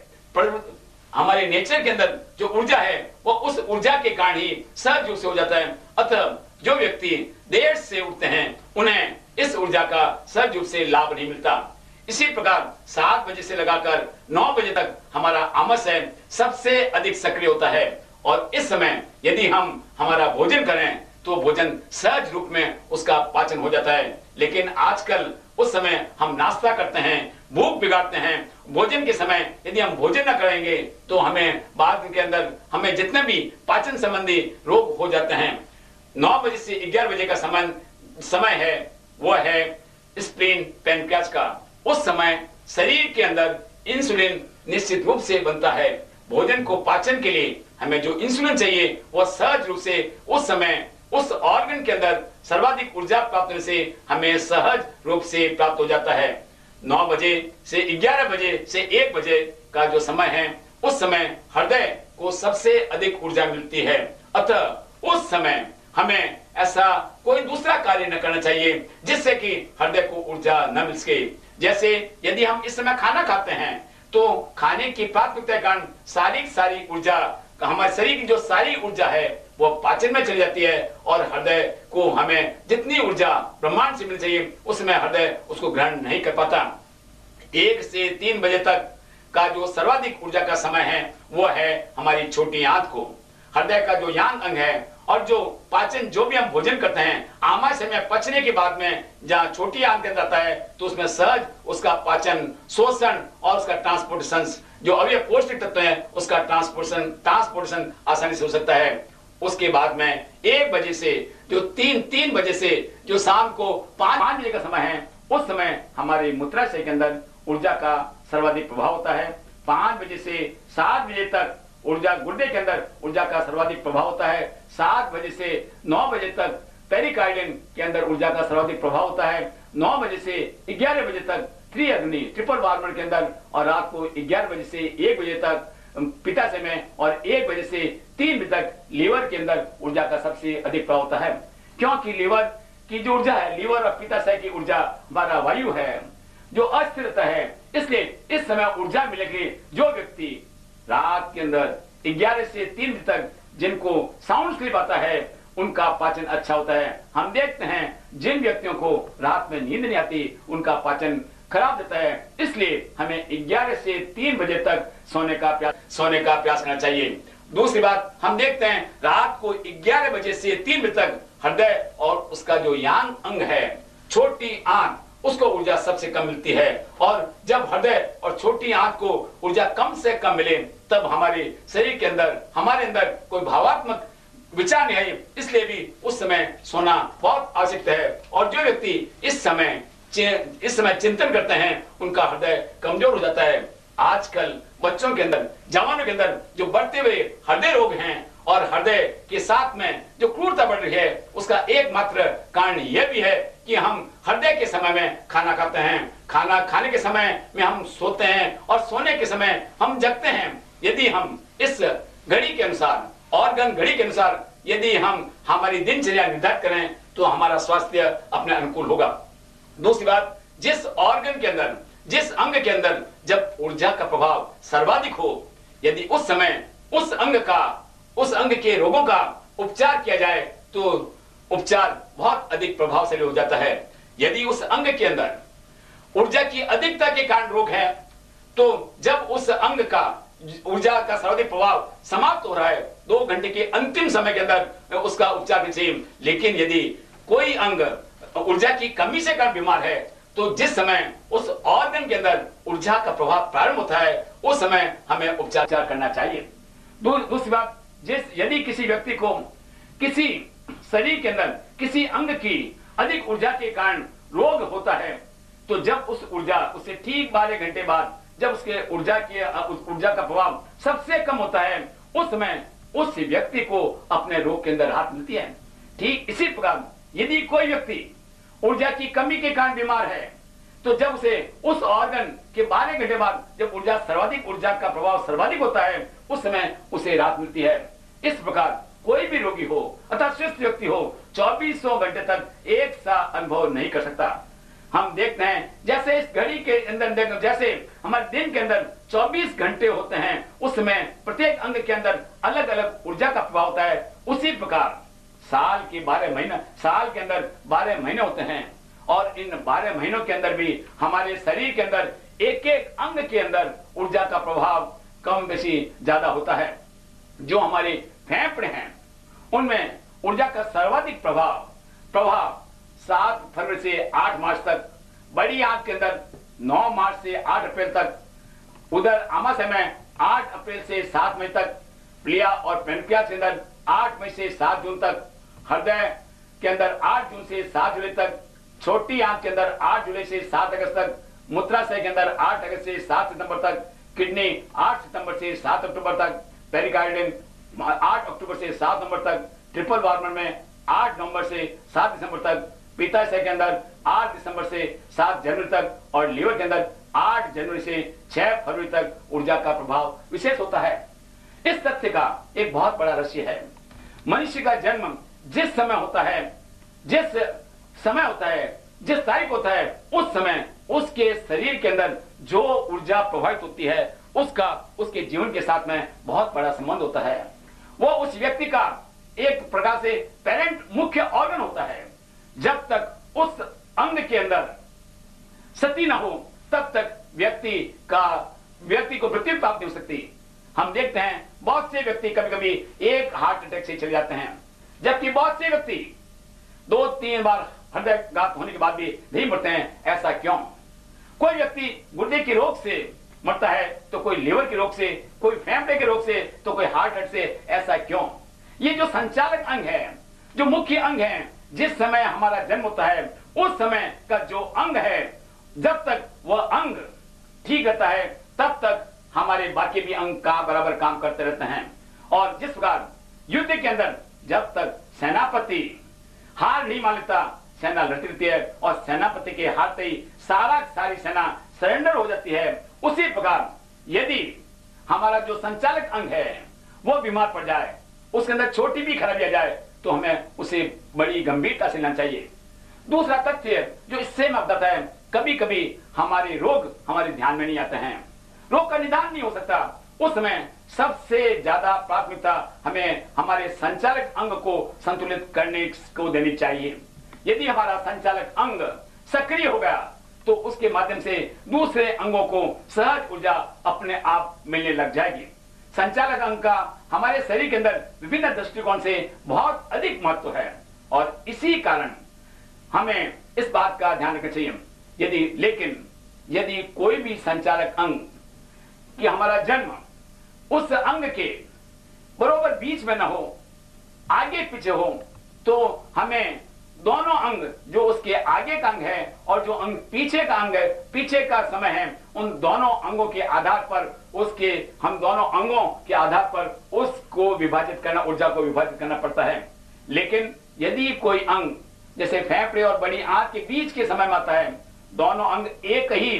हमारे नेचर के अंदर जो ऊर्जा है वो उस ऊर्जा के कारण ही सहज रूप से हो जाता है। अतः जो व्यक्ति देर से उठते हैं उन्हें इस ऊर्जा का सहज रूप से लाभ नहीं मिलता। इसी प्रकार 7 बजे से लगाकर 9 बजे तक हमारा आमाशय सबसे अधिक सक्रिय होता है, और इस समय यदि हम हमारा भोजन करें तो भोजन सहज रूप में उसका पाचन हो जाता है। लेकिन आजकल उस समय हम नाश्ता करते हैं, भूख बिगाड़ते हैं, भोजन के समय यदि हम भोजन न करेंगे तो हमें बाद के अंदर हमें जितने भी पाचन संबंधी रोग हो जाते हैं। 9 बजे से 11 बजे का समय है वो है स्प्लीन पैनक्रियाज का। उस समय शरीर के अंदर इंसुलिन निश्चित रूप से बनता है। भोजन को पाचन के लिए हमें जो इंसुलिन चाहिए वह सहज रूप से उस समय उस ऑर्गन के अंदर सर्वाधिक ऊर्जा प्राप्त होने से हमें सहज रूप से प्राप्त हो जाता है। 9 बजे से 11 बजे से 1 बजे का जो समय है उस समय हृदय को सबसे अधिक ऊर्जा मिलती है। अतः उस समय हमें ऐसा कोई दूसरा कार्य न करना चाहिए जिससे कि हृदय को ऊर्जा न मिल सके। जैसे यदि हम इस समय खाना खाते हैं तो खाने की प्राथमिकता के कारण सारी ऊर्जा हमारे शरीर की जो सारी ऊर्जा है वो पाचन में चली जाती है, और हृदय को हमें जितनी ऊर्जा ब्रह्मांड से मिलनी चाहिए उसमें हृदय उसको ग्रहण नहीं कर पाता। 1 से 3 बजे तक का जो सर्वाधिक ऊर्जा का समय है वो है हमारी छोटी आंत को। हृदय का जो यांग अंग है और जो पाचन जो भी हम भोजन करते हैं आमाशय में पचने के बाद में जहाँ छोटी आंत के अंदर आता है तो उसमें सहज उसका पाचन, शोषण और उसका ट्रांसपोर्टेशन जो अवयव पौष्टिक तत्व है उसका ट्रांसपोर्टेशन आसानी से हो सकता है। उसके बाद में 1 बजे से जो 3 बजे से जो शाम को 5 बजे का समय है, उस समय हमारे मूत्राशय के अंदर ऊर्जा का सर्वाधिक प्रभाव होता है। 5 बजे से 7 बजे तक ऊर्जा गुर्दे के अंदर ऊर्जा का सर्वाधिक प्रभाव होता है। 7 बजे से 9 बजे तक पेरिकार्डियम के अंदर ऊर्जा का सर्वाधिक प्रभाव होता है। 9 बजे से 11 बजे तक त्रिअग्नि ट्रिपल वार्मर के अंदर, और रात को 11 बजे से 1 बजे तक पित्ताशय में, और 1 बजे से 3 बजे तक लीवर के अंदर ऊर्जा का सबसे अधिक प्रभाव होता है। क्योंकि लीवर की जो ऊर्जा है, लीवर और पित्ताशय की ऊर्जा हमारा वायु है जो अस्थिरता है, इसलिए इस समय ऊर्जा मिलेगी। जो व्यक्ति रात के अंदर 11 से 3 बजे तक जिनको साउंड स्लीप आता है, उनका पाचन अच्छा होता है। हम देखते हैं जिन व्यक्तियों को रात में नींद नहीं आती, उनका पाचन खराब रहता है। इसलिए हमें 11 से 3 बजे तक सोने का प्रयास करना चाहिए। दूसरी बात, हम देखते हैं रात को 11 बजे से 3 बजे तक हृदय और उसका जो यांग अंग है, छोटी आंत, उसको ऊर्जा सबसे कम मिलती है। और जब हृदय और छोटी आंत को ऊर्जा कम से कम मिले, तब हमारे शरीर के अंदर, हमारे अंदर कोई भावात्मक विचार नहीं है। इसलिए भी उस समय सोना बहुत आवश्यक है। और जो व्यक्ति इस समय चिंतन करते हैं, उनका हृदय कमजोर हो जाता है। आजकल बच्चों के अंदर, जवानों के अंदर जो बढ़ते हुए हृदय रोग हैं, और हृदय के साथ में जो क्रूरता बढ़ रही है, उसका एकमात्र कारण यह भी है कि हम हृदय के समय में खाना खाते हैं, खाना खाने के समय में हम सोते हैं, और सोने के समय हम जगते हैं। यदि हम इस घड़ी के अनुसार, ऑर्गन घड़ी के अनुसार यदि हम हमारी दिनचर्या निर्धारित करें, तो हमारा स्वास्थ्य अपने अनुकूल होगा। दूसरी बात, जिस ऑर्गन के अंदर, जिस अंग के अंदर जब ऊर्जा का प्रभाव सर्वाधिक हो, यदि उस समय उस अंग के रोगों का उपचार किया जाए, तो उपचार बहुत अधिक प्रभावशाली हो जाता है। यदि उस अंग के अंदर ऊर्जा की अधिकता के कारण रोग है, तो जब उस अंग का ऊर्जा का सर्वाधिक प्रभाव समाप्त हो रहा है, 2 घंटे के अंतिम समय के अंदर उसका उपचार भी चाहिए। लेकिन यदि कोई अंग ऊर्जा की कमी से कारण बीमार है, तो जिस समय उस ऑर्गन के अंदर ऊर्जा का प्रभाव प्रारंभ होता है, उस समय हमें उपचार करना चाहिए। दूसरी बात, यदि किसी व्यक्ति को किसी शरीर के अंदर किसी अंग की अधिक ऊर्जा के कारण रोग होता है, तो जब उससे ठीक 12 घंटे बाद जब उसके ऊर्जा का प्रभाव सबसे कम होता है, उस समय उस व्यक्ति को अपने रोग के अंदर राहत मिलती है। ठीक इसी प्रकार यदि कोई व्यक्ति ऊर्जा की कमी के कारण बीमार है, तो जब उसे उस ऑर्गन के 12 घंटे बाद जब ऊर्जा का प्रभाव सर्वाधिक होता है, उस समय उसे राहत मिलती है। इस प्रकार कोई भी रोगी हो अर्थात स्वस्थ व्यक्ति हो, 2400 घंटे तक एक सा अनुभव नहीं कर सकता। हम देखते हैं जैसे इस घड़ी के अंदर, जैसे हमारे दिन के अंदर 24 घंटे होते हैं, उसमें प्रत्येक अंग के अंदर अलग अलग ऊर्जा का प्रभाव होता है। उसी प्रकार साल के 12 महीने, साल के अंदर 12 महीने होते हैं, और इन 12 महीनों के अंदर भी हमारे शरीर के अंदर एक एक अंग के अंदर ऊर्जा का प्रभाव कम बेशी ज्यादा होता है। जो हमारे फेफड़े हैं, उनमें ऊर्जा का सर्वाधिक प्रभाव 7 फरवरी से 8 मार्च तक, बड़ी आंत के अंदर 9 मार्च से 8 अप्रैल तक, उधर आमाशय में 8 अप्रैल से 7 मई तक, प्लिया और पेनक्रियास के अंदर 8 मई से 7 जून तक, हृदय के अंदर 8 जून से 7 जुलाई तक, छोटी आंत के अंदर 8 जुलाई से 7 अगस्त तक, मूत्राशय के अंदर 8 अगस्त से 7 सितंबर तक, किडनी 8 सितंबर से 7 अक्टूबर तक, पेरिकार्डियम 8 अक्टूबर से 7 नवंबर तक, ट्रिपल वार्मर में 8 नवंबर से 7 दिसंबर तक, पित्ताशय के अंदर 8 दिसंबर से 7 जनवरी तक, और लीवर के अंदर 8 जनवरी से 6 फरवरी तक ऊर्जा का प्रभाव विशेष होता है। इस तथ्य का एक बहुत बड़ा रहस्य है। मनुष्य का जन्म जिस समय होता है, जिस तारीख होता है, उस समय उसके शरीर के अंदर जो ऊर्जा प्रभावित होती है, उसका उसके जीवन के साथ में बहुत बड़ा संबंध होता है। वो उस व्यक्ति का एक प्रकार से पेरेंट मुख्य ऑर्गन होता है। जब तक उस अंग के अंदर सती न हो, तब तक व्यक्ति को मृत्यु प्राप्त नहीं हो सकती। हम देखते हैं बहुत से व्यक्ति कभी कभी एक हार्ट अटैक से चले जाते हैं, जबकि बहुत से व्यक्ति 2-3 बार हृदयघात होने के बाद भी नहीं मरते हैं। ऐसा क्यों? कोई व्यक्ति गुर्दे के रोग से मरता है, तो कोई लीवर के रोग से, कोई फेफड़े के रोग से, तो कोई हार्ट अटैक से। ऐसा क्यों? ये जो संचालक अंग है, जो मुख्य अंग है, जिस समय हमारा जन्म होता है उस समय का जो अंग है, जब तक वह अंग ठीक रहता है तब तक हमारे बाकी भी अंग का बराबर काम करते रहते हैं। और जिस प्रकार युद्ध के अंदर जब तक सेनापति हार नहीं मान लेता, सेना लड़ती रहती है और सेनापति के हारते ही सारी सेना सरेंडर हो जाती है। उसी प्रकार यदि हमारा जो संचालक अंग है वो बीमार पड़ जाए, उसके अंदर छोटी भी खराबी आ जाए, तो हमें उसे बड़ी गंभीरता से लेना चाहिए। दूसरा तथ्य जो इससे में बताता है, कभी कभी हमारे रोग हमारे ध्यान में नहीं आते हैं, रोग का निदान नहीं हो सकता, उस समय सबसे ज्यादा प्राथमिकता हमें हमारे संचालक अंग को संतुलित करने को देनी चाहिए। यदि हमारा संचालक अंग सक्रिय हो गया तो उसके माध्यम से दूसरे अंगों को सहज ऊर्जा अपने आप मिलने लग जाएगी। संचालक अंग का हमारे शरीर के अंदर विभिन्न दृष्टिकोण से बहुत अधिक महत्व है और इसी कारण हमें इस बात का ध्यान रखना चाहिए। यदि कोई भी संचालक अंग कि हमारा जन्म उस अंग के बरोबर बीच में न हो, आगे पीछे हो, तो हमें दोनों अंग जो उसके आगे का अंग है और जो अंग पीछे का अंग है, पीछे का समय है, उन दोनों अंगों के आधार पर हम दोनों अंगों के आधार पर उसको विभाजित करना, ऊर्जा को विभाजित करना पड़ता है। लेकिन यदि कोई अंग जैसे फेफड़े और बड़ी आंत के बीच के समय में आता है, दोनों अंग एक ही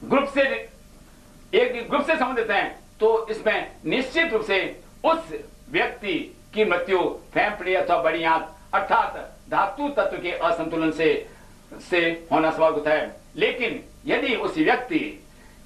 ग्रुप से संबंधित हैं, तो इसमें निश्चित रूप से उस व्यक्ति की मृत्यु फेफड़े अथवा बड़ी आंत अर्थात धातु तत्व के असंतुलन से होना स्वाभाविक होता है। लेकिन यदि उस व्यक्ति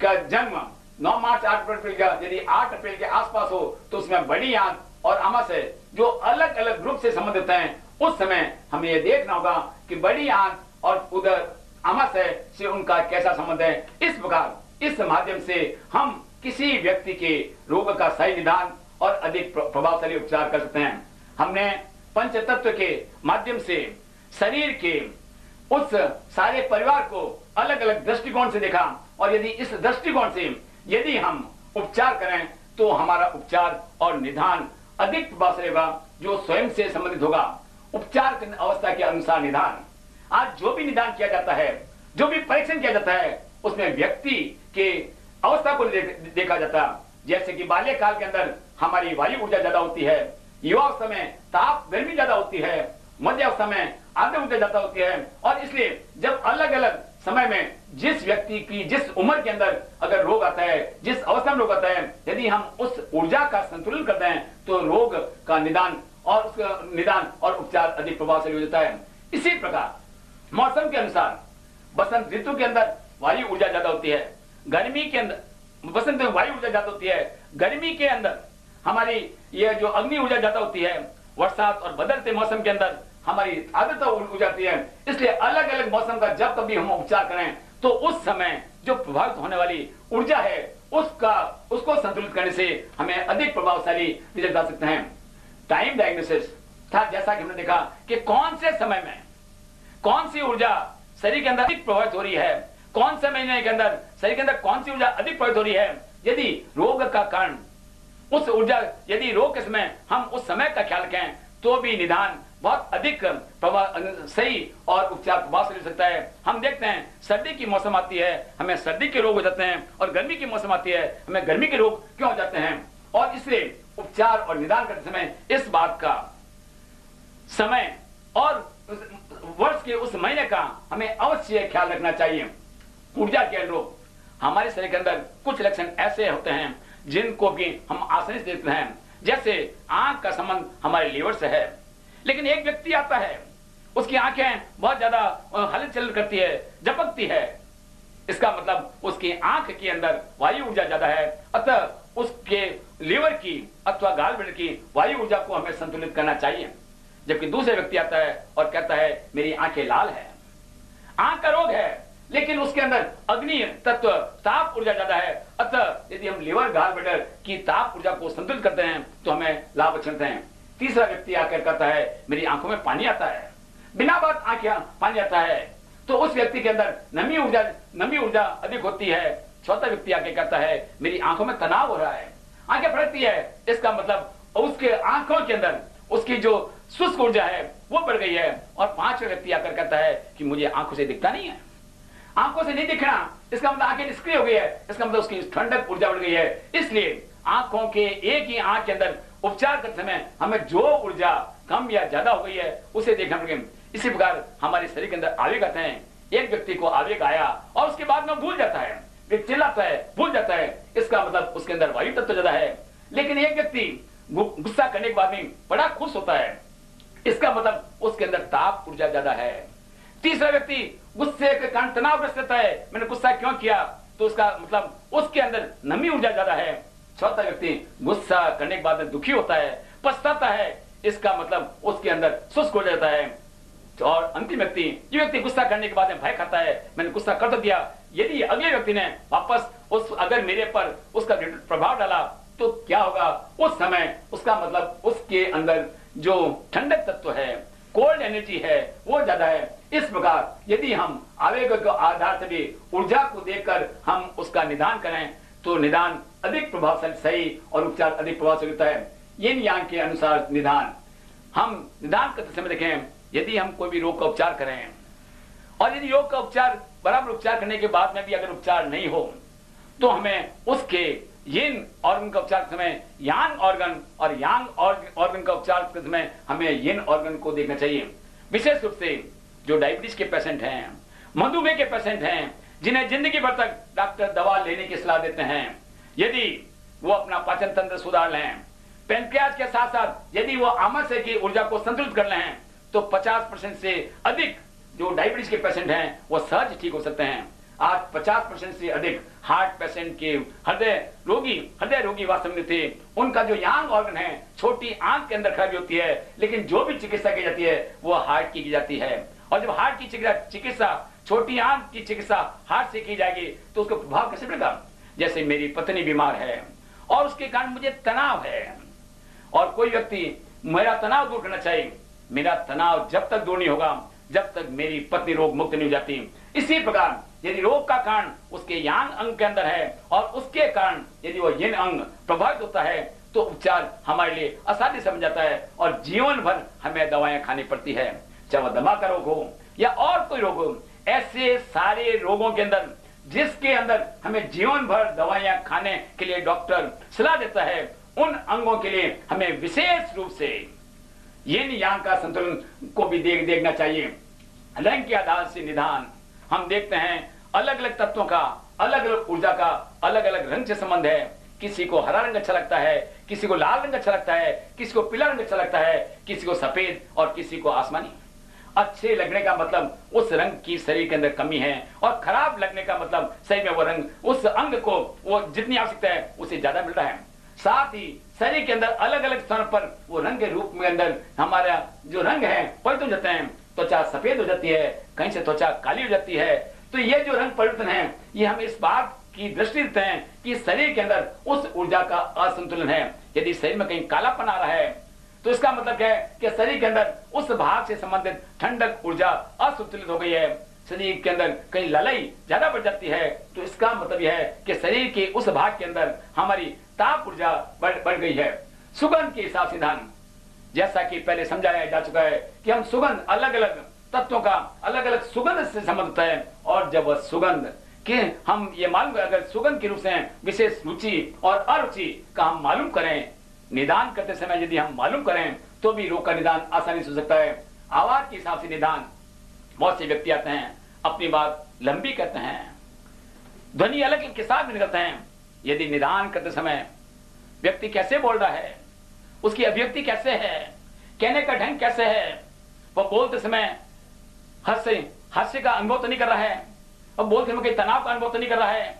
का जन्म 9 मार्च 8 अप्रैल का यदि 8 अप्रैल के आसपास हो, तो उसमें बड़ी आंत और आमाशय जो अलग अलग ग्रुप से संबंधित हैं, उस समय हमें यह देखना होगा कि बड़ी आंत और उधर आमाशय से उनका कैसा संबंध है। इस प्रकार इस माध्यम से हम किसी व्यक्ति के रोग का सही निदान और अधिक प्रभावशाली उपचार कर सकते हैं। हमने पंचतत्व के माध्यम से शरीर के उस सारे परिवार को अलग अलग दृष्टिकोण से देखा और यदि इस दृष्टिकोण से यदि हम उपचार करें तो हमारा उपचार और निदान अधिक प्रभावशाली होगा, जो स्वयं से संबंधित होगा। उपचार की अवस्था के अनुसार निदान, आज जो भी निदान किया जाता है, जो भी परीक्षण किया जाता है, उसमें व्यक्ति के अवस्था को देखा जाता है। जैसे कि बाल्यकाल के अंदर हमारी वायु ऊर्जा ज्यादा होती है, युवावस्था में ताप गर्मी ज्यादा होती है, मध्यावस्था में आद्र ऊर्जा ज्यादा होती है। और इसलिए जब अलग अलग समय में जिस व्यक्ति की जिस उम्र के अंदर अगर रोग आता है, जिस अवस्था में रोग आता है, यदि हम उस ऊर्जा का संतुलन करते हैं तो रोग का निदान और उपचार अधिक प्रभावशाली हो जाता है। इसी प्रकार मौसम के अनुसार बसंत ऋतु के अंदर वायु ऊर्जा ज्यादा होती है, गर्मी के अंदर बसंत में वायु ऊर्जा ज्यादा होती है, गर्मी के अंदर हमारी ये जो अग्नि ऊर्जा ज्यादा होती है, बरसात और बदलते मौसम के अंदर हमारी आर्द्रता हो जाती है। इसलिए अलग अलग मौसम का जब कभी हम उपचार करें तो उस समय जो प्रभावित होने वाली ऊर्जा है उसको संतुलित करने से हमें अधिक प्रभावशाली रिजल्ट ला सकते हैं। टाइम डायग्नोसिस था, जैसा कि हमने देखा कि कौन से समय में कौन सी ऊर्जा शरीर के अंदर अधिक प्रभावित हो रही है, कौन से महीने के अंदर शरीर के अंदर कौन सी ऊर्जा अधिक प्रभावित हो रही है। यदि रोग का कारण उस ऊर्जा, यदि रोग के समय हम उस समय का ख्याल रखें तो भी निदान बहुत अधिक सही और उपचार प्रभावशाली हो सकता है। हम देखते हैं सर्दी की मौसम आती है, हमें सर्दी के रोग हो जाते हैं, और गर्मी की मौसम आती है, हमें गर्मी के रोग क्यों हो जाते हैं। और इसलिए उपचार और निदान करते समय इस बात का समय और वर्ष के उस महीने का हमें अवश्य ख्याल रखना चाहिए। ऊर्जा के अनुरूप हमारे शरीर के अंदर कुछ लक्षण ऐसे होते हैं जिनको भी हम आसानी से देखते हैं। जैसे आंख का संबंध हमारे लीवर से है, लेकिन एक व्यक्ति आता है, उसकी आंखें बहुत ज्यादा हलचल करती है, झपकती है, इसका मतलब उसकी आंख के अंदर वायु ऊर्जा ज्यादा है, अतः उसके लीवर की अथवा गॉलब्लैडर की वायु ऊर्जा को हमें संतुलित करना चाहिए। जबकि दूसरे व्यक्ति आता है और कहता है मेरी आंखें लाल है, आंख का रोग है, लेकिन उसके अंदर अग्नि तत्व ताप ऊर्जा ज्यादा है, अतः यदि हम लीवर गॉलब्लैडर की ताप ऊर्जा को संतुलित करते हैं तो हमें लाभ अच्छे होते हैं। तीसरा व्यक्ति आकर कहता है मेरी आंखों में पानी आता है, बिना बात आंखें पानी आता है, तो उस व्यक्ति के अंदर नमी ऊर्जा अधिक होती है। चौथा व्यक्ति आके कहता है मेरी आंखों में तनाव हो रहा है, आंखें फड़कती है, इसका मतलब उसके आंखों के अंदर उसकी जो शुष्क ऊर्जा है वो बढ़ गई है, और 5वां व्यक्ति आकर कहता है कि मुझे आंखों से दिखता नहीं है। आंखों से नहीं दिखना इसका मतलब आंखें निष्क्रिय हो गई है, इसका मतलब उसकी ठंडक ऊर्जा बढ़ गई है। इसलिए आंखों के एक ही आंख के अंदर उपचार करते समय हमें जो ऊर्जा कम या ज्यादा हो गई है उसे देखना पड़ेगा। इसी प्रकार हमारे शरीर के अंदर आवेग आते हैं। एक व्यक्ति को आवेग आया और उसके बाद में भूल जाता है, वे चिल्लाता है, भूल जाता है, इसका मतलब उसके अंदर वायु तत्व ज्यादा है। लेकिन एक व्यक्ति गुस्सा करने के बाद में बड़ा खुश होता है, इसका मतलब उसके अंदर ताप ऊर्जा ज्यादा है। तीसरा व्यक्ति गुस्से के कारण तनावग्रस्त रहता है, मैंने गुस्सा क्यों किया, तो उसका मतलब उसके अंदर नमी ऊर्जा ज्यादा है। चौथा व्यक्ति गुस्सा करने के बाद में दुखी होता है, पछताता है, इसका मतलब उसके अंदर शुष्क हो जाता है। और अंतिम व्यक्ति, जो व्यक्ति गुस्सा करने के बाद में भय खाता है, मैंने गुस्सा कर तो दिया, यदि अगले व्यक्ति ने वापस अगर मेरे पर उसका प्रभाव डाला तो क्या होगा, उस समय उसका मतलब उसके अंदर जो ठंडक तत्व है, कोल्ड एनर्जी है, वो ज्यादा है। इस प्रकार यदि हम आवेग के आधार से भी ऊर्जा को देखकर हम उसका निदान करें तो निदान अधिक प्रभावशाली सही और उपचार अधिक प्रभावशाली होता है। yin yang के अनुसार निदान, हम निदान करते समय देखें, यदि हम कोई भी रोग का उपचार करें और यदि रोग का उपचार बराबर उपचार करने के बाद में भी अगर उपचार नहीं हो तो हमें उसके यिन ऑर्गन का उपचार के समय यांग ऑर्गन और यांग ऑर्गन का उपचार के समय हमें यिन ऑर्गन को देखना चाहिए। विशेष रूप से जो डायबिटीज के पेशेंट हैं, मधुमेह के पेशेंट हैं, जिन्हें जिंदगी भर तक डॉक्टर दवा लेने की सलाह देते हैं, यदि वो अपना पाचन तंत्र सुधार लें, पेनक्रियाज के साथ साथ यदि वो आमाशय की ऊर्जा को संतुलित कर लें तो 50% से अधिक जो डायबिटीज के पेशेंट हैं वो सहज ठीक हो सकते हैं। आज 50% से अधिक हार्ट पेशेंट के हृदय रोगी वास्तव में थे, उनका जो यांग ऑर्गन है, छोटी आंख के अंदर खराबी होती है, लेकिन जो भी चिकित्सा की जाती है वो हार्ट की जाती है। और जब हार्ट की चिकित्सा, छोटी आंख की चिकित्सा हार्ट से की जाएगी तो उसका प्रभाव कैसे पड़ेगा। जैसे मेरी पत्नी बीमार है और उसके कारण मुझे तनाव है, और कोई व्यक्ति मेरा तनाव दूर करना चाहिए, मेरा तनाव जब तक दूर नहीं होगा जब तक मेरी पत्नी रोग मुक्त नहीं हो जाती। इसी प्रकार यदि रोग का कारण उसके यांग अंग के अंदर है और उसके कारण यदि वो यिन अंग प्रभावित होता है तो उपचार हमारे लिए आसानी समझ जाता है और जीवन भर हमें दवाएं खानी पड़ती है, चाहे वह दमा का रोग हो या और कोई रोग हो। ऐसे सारे रोगों के अंदर जिसके अंदर हमें जीवन भर दवाइयां खाने के लिए डॉक्टर सलाह देता है, उन अंगों के लिए हमें विशेष रूप से यिन यांग का संतुलन को भी देखना चाहिए। रंग के आधार से निदान हम देखते हैं, अलग अलग तत्वों का, अलग अलग ऊर्जा का अलग अलग रंग से संबंध है। किसी को हरा रंग अच्छा लगता है, किसी को लाल रंग अच्छा लगता है, किसी को पीला रंग अच्छा लगता है, किसी को सफेद और किसी को आसमानी। अच्छे लगने का मतलब उस रंग की शरीर के अंदर कमी है, और खराब लगने का मतलब शरीर में वो रंग, उस अंग को वो जितनी आवश्यकता है उसे ज्यादा मिल रहा है। साथ ही शरीर के अंदर अलग अलग स्थान पर वो रंग के रूप में अंदर हमारा जो रंग है परिवर्तन हो जाते हैं। त्वचा सफेद हो जाती है, कहीं से त्वचा काली हो जाती है। तो ये जो रंग परिवर्तन है ये हम इस बात की दृष्टि देते हैं कि शरीर के अंदर उस ऊर्जा का असंतुलन है। यदि शरीर में कहीं कालापन आ रहा है तो इसका मतलब क्या है कि शरीर के अंदर उस भाग से संबंधित ठंडक ऊर्जा असंतुलित हो गई है। शरीर के अंदर कहीं ललाई ज्यादा बढ़ जाती है तो इसका मतलब यह है कि शरीर के उस भाग के अंदर हमारी ताप ऊर्जा बढ़ गई है। सुगंध के हिसाब से निदान, जैसा कि पहले समझाया जा चुका है कि हम सुगंध, अलग अलग तत्वों का अलग अलग सुगंध से संबंध होता है। और जब वह सुगंध कि हम ये मालूम, अगर सुगंध के रूप से विशेष रुचि और अरुचि का हम मालूम करें, निदान करते समय यदि हम मालूम करें तो भी रोग का निदान आसानी से हो सकता है। आवाज के हिसाब से निदान, बहुत से व्यक्ति आते हैं अपनी बात लंबी करते हैं, ध्वनि अलग के साथ निकलते हैं। यदि निदान करते समय व्यक्ति कैसे बोल रहा है, उसकी अभिव्यक्ति कैसे है, कहने का ढंग कैसे है, वह बोलते समय हास्य का अनुभव तो नहीं कर रहा है, और बोलते समय कहीं तनाव का अनुभव तो नहीं कर रहा है,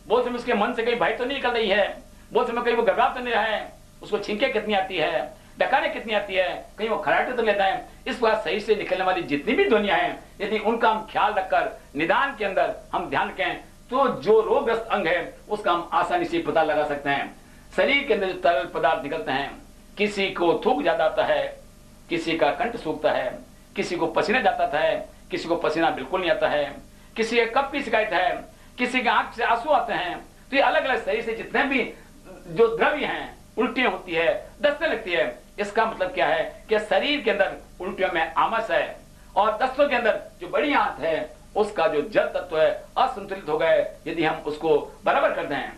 बोलते समय उसके मन से कहीं भय तो नहीं निकल रही है, बोलते समय कहीं वो घबरा तो नहीं रहा है, उसको छींके कितनी आती है, डकाने कितनी आती है, कहीं वो खराटे तो लेता है। इस बात सही से निकलने वाली जितनी भी ध्वनियां हैं यदि उनका हम ख्याल रखकर निदान के अंदर हम ध्यान रखें तो जो रोगग्रस्त अंग है उसका हम आसानी से पता लगा सकते हैं। शरीर के अंदर जो तरल पदार्थ निकलते हैं, किसी को थूक ज्यादा आता है, किसी का कंठ सूखता है, किसी को पसीना जाता है, किसी को पसीना बिल्कुल नहीं आता है, किसी के कफ की शिकायत है, किसी के आंख से आंसू आते हैं। तो ये अलग अलग शरीर से जितने भी जो द्रव्य हैं उल्टियां होती है, दस्तने लगती है, इसका मतलब क्या है कि शरीर के अंदर उल्टियों में आमस है और दस्तों के अंदर जो बड़ी आंत है उसका जो जल तत्व है असंतुलित हो गए। यदि हम उसको बराबर कर दें,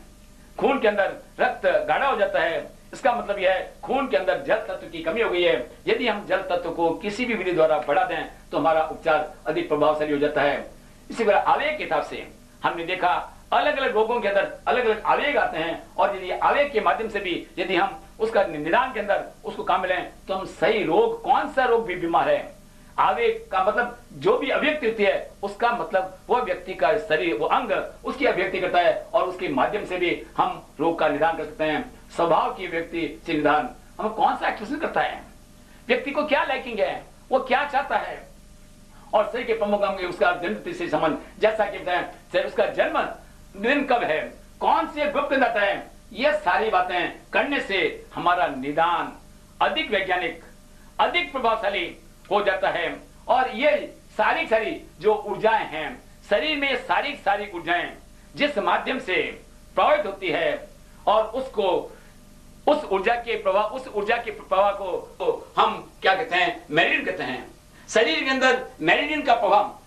खून के अंदर रक्त गाढ़ा हो जाता है, इसका मतलब यह है खून के अंदर जल तत्व की कमी हो गई है। यदि हम जल तत्व को किसी भी विधि द्वारा बढ़ा दें तो हमारा उपचार अधिक प्रभावशाली हो जाता है। इसी तरह आवेग के हिसाब से हमने देखा अलग अलग रोगों के अंदर अलग अलग आवेग आते हैं और यदि आवेग के माध्यम से भी यदि हम उसका निदान के अंदर उसको काम मिलें तो हम सही रोग, कौन सा रोग भी बीमार है, आवेग का मतलब जो भी अभिव्यक्ति होती है उसका मतलब वह व्यक्ति का शरीर, वो अंग उसकी अभिव्यक्ति करता है और उसके माध्यम से भी हम रोग का निदान कर सकते हैं। स्वभाव की व्यक्ति से निदान हमें कौन सा एक्सप्रेशन करता है, व्यक्ति को क्या लैकिंग है, वो क्या चाहता है और शरीर के प्रमुख अंग उसका जन्म से संबंध, जैसा कि बताएं उसका जन्म दिन कब है, कौन से ग्रुप के अंदर है, ये सारी बातें करने से हमारा निदान अधिक वैज्ञानिक, अधिक प्रभावशाली हो जाता है। और ये सारी जो ऊर्जाएं हैं शरीर में, सारी ऊर्जाएं जिस माध्यम से प्रभावित होती है और उसको उस ऊर्जा के प्रवाह को हम क्या कहते हैं, मेरिडियन कहते हैं। शरीर के अंदर मेरिडियन का प्रभाव